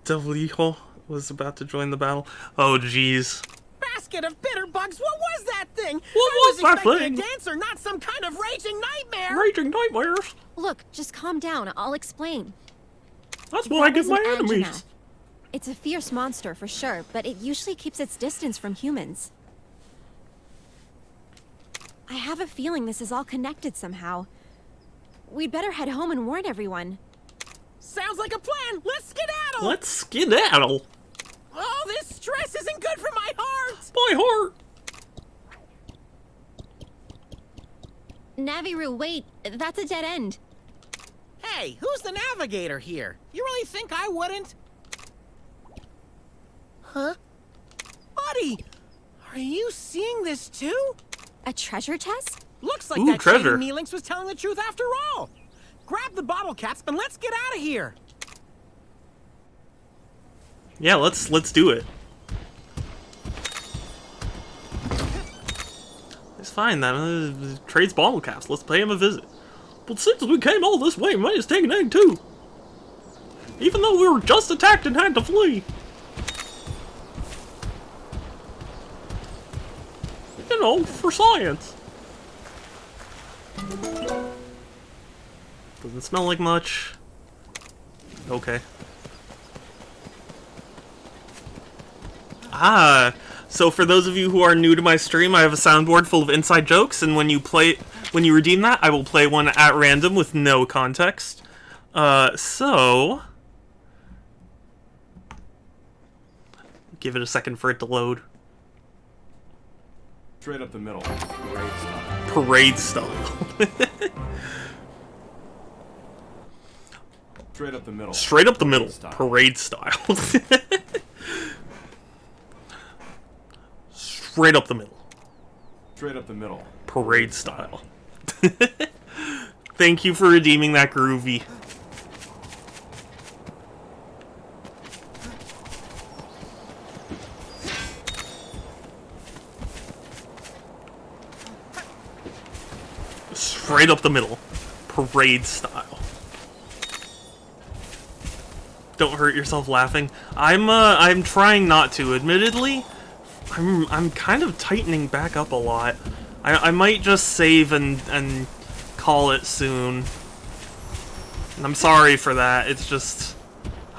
Devilijo was about to join the battle. Oh, jeez. Basket of bitter bugs, what was that thing? What was that thing? I was expecting a dancer, not some kind of raging nightmare! Raging nightmares? Look, just calm down. I'll explain. That's what I give my That was an enemies. Anjanath. It's a fierce monster for sure, but it usually keeps its distance from humans. I have a feeling this is all connected somehow. We'd better head home and warn everyone. Sounds like a plan! Let's skedaddle! Let's skedaddle. Oh, this stress isn't good for my heart! My heart. Naviru, wait. That's a dead end. Hey, who's the navigator here? You really think I wouldn't? Huh? Buddy! Are you seeing this too? A treasure chest? Looks like Ooh, that treasure. shady Neelix was telling the truth after all. Grab the bottle caps and let's get out of here. Yeah, let's do it. It's fine then. Trades bottle caps. Let's pay him a visit. But since we came all this way, we might as take an egg too. Even though we were just attacked and had to flee. You know, for science. Doesn't smell like much. Okay. Ah, so for those of you who are new to my stream, I have a soundboard full of inside jokes, and when you redeem that, I will play one at random with no context. So give it a second for it to load. Straight up the middle. Parade style. Parade style. Straight up the middle. Straight up the middle. Style. Parade style. Straight up the middle. Straight up the middle. Parade style. Thank you for redeeming that, Groovy. Straight up the middle. Parade style. Don't hurt yourself laughing. I'm trying not to. Admittedly, I'm kind of tightening back up a lot. I might just save and call it soon. And I'm sorry for that. It's just,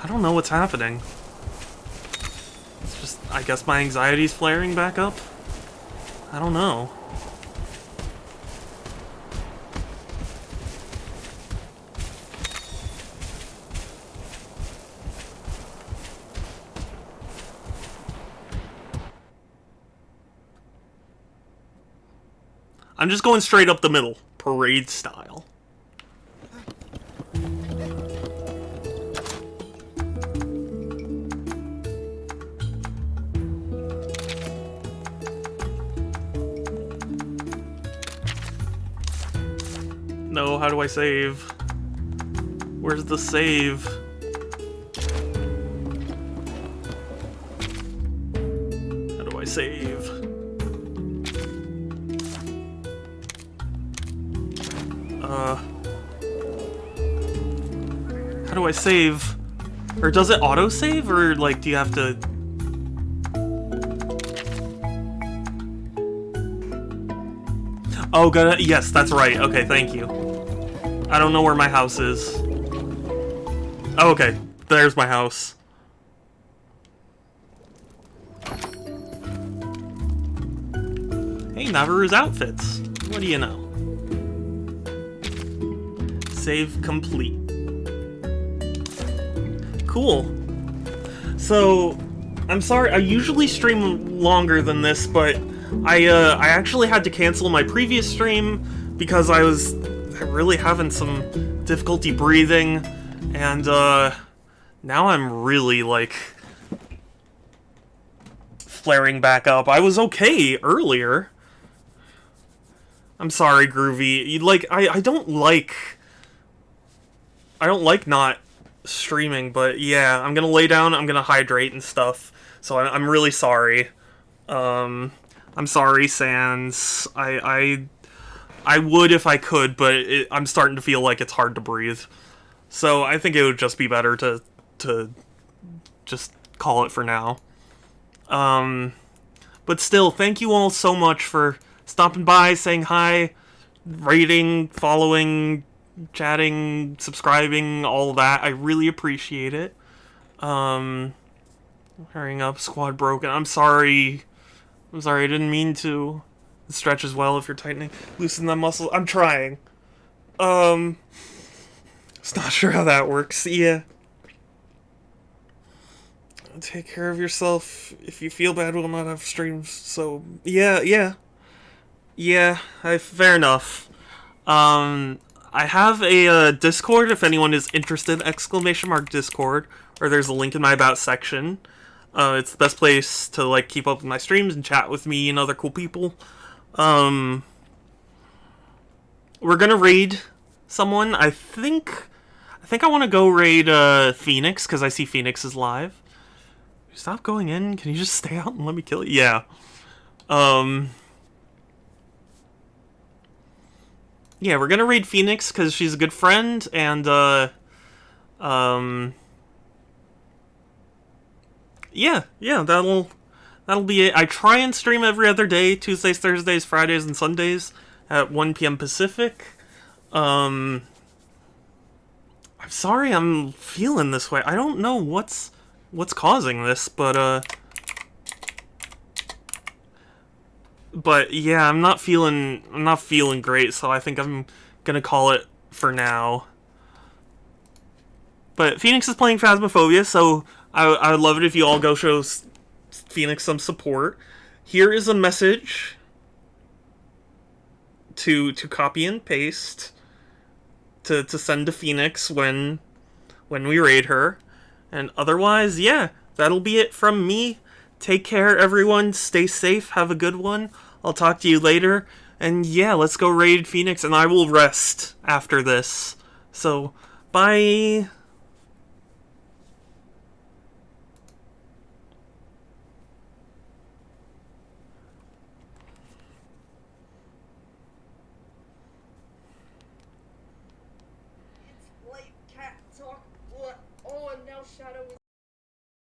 I don't know what's happening. It's just, I guess my anxiety's flaring back up. I don't know. I'm just going straight up the middle, parade style. No, how do I save? Where's the save? How do I save? How do I save? Or does it auto-save, or, like, do you have to... Oh, good. Yes, that's right. Okay, thank you. I don't know where my house is. Oh, okay. There's my house. Hey, Naviru's outfits. What do you know? Save complete. Cool. So, I'm sorry, I usually stream longer than this, but I actually had to cancel my previous stream because I was really having some difficulty breathing, and now I'm really, like, flaring back up. I was okay earlier. I'm sorry, Groovy. Like, I don't like not streaming, but yeah, I'm gonna lay down, I'm gonna hydrate and stuff, so I'm really sorry. I'm sorry, Sans. I would if I could, but I'm starting to feel like it's hard to breathe. So I think it would just be better to just call it for now. But still, thank you all so much for stopping by, saying hi, rating, following, chatting, subscribing, all that. I really appreciate it. Hurrying up, squad broken. I'm sorry, I didn't mean to. Stretch as well if you're tightening. Loosen that muscle. I'm trying. It's not sure how that works. Yeah. Take care of yourself. If you feel bad, we'll not have streams. So, yeah. Fair enough. I have a Discord if anyone is interested, !Discord, or there's a link in my About section. It's the best place to, like, keep up with my streams and chat with me and other cool people. We're gonna raid someone. I think I want to go raid Phoenix, because I see Phoenix is live. Stop going in. Can you just stay out and let me kill you? Yeah. Yeah, we're gonna raid Phoenix because she's a good friend, and yeah, that'll be it. I try and stream every other day, Tuesdays, Thursdays, Fridays, and Sundays at 1 p.m. Pacific. I'm sorry I'm feeling this way. I don't know what's causing this, but yeah, I'm not feeling great, so I think I'm gonna call it for now. But Phoenix is playing Phasmophobia, so I would love it if you all go show Phoenix some support. Here is a message to copy and paste to send to Phoenix when we raid her. And otherwise, yeah, that'll be it from me. Take care, everyone. Stay safe. Have a good one. I'll talk to you later. And yeah, let's go raid Phoenix, and I will rest after this. So, bye. Shadow was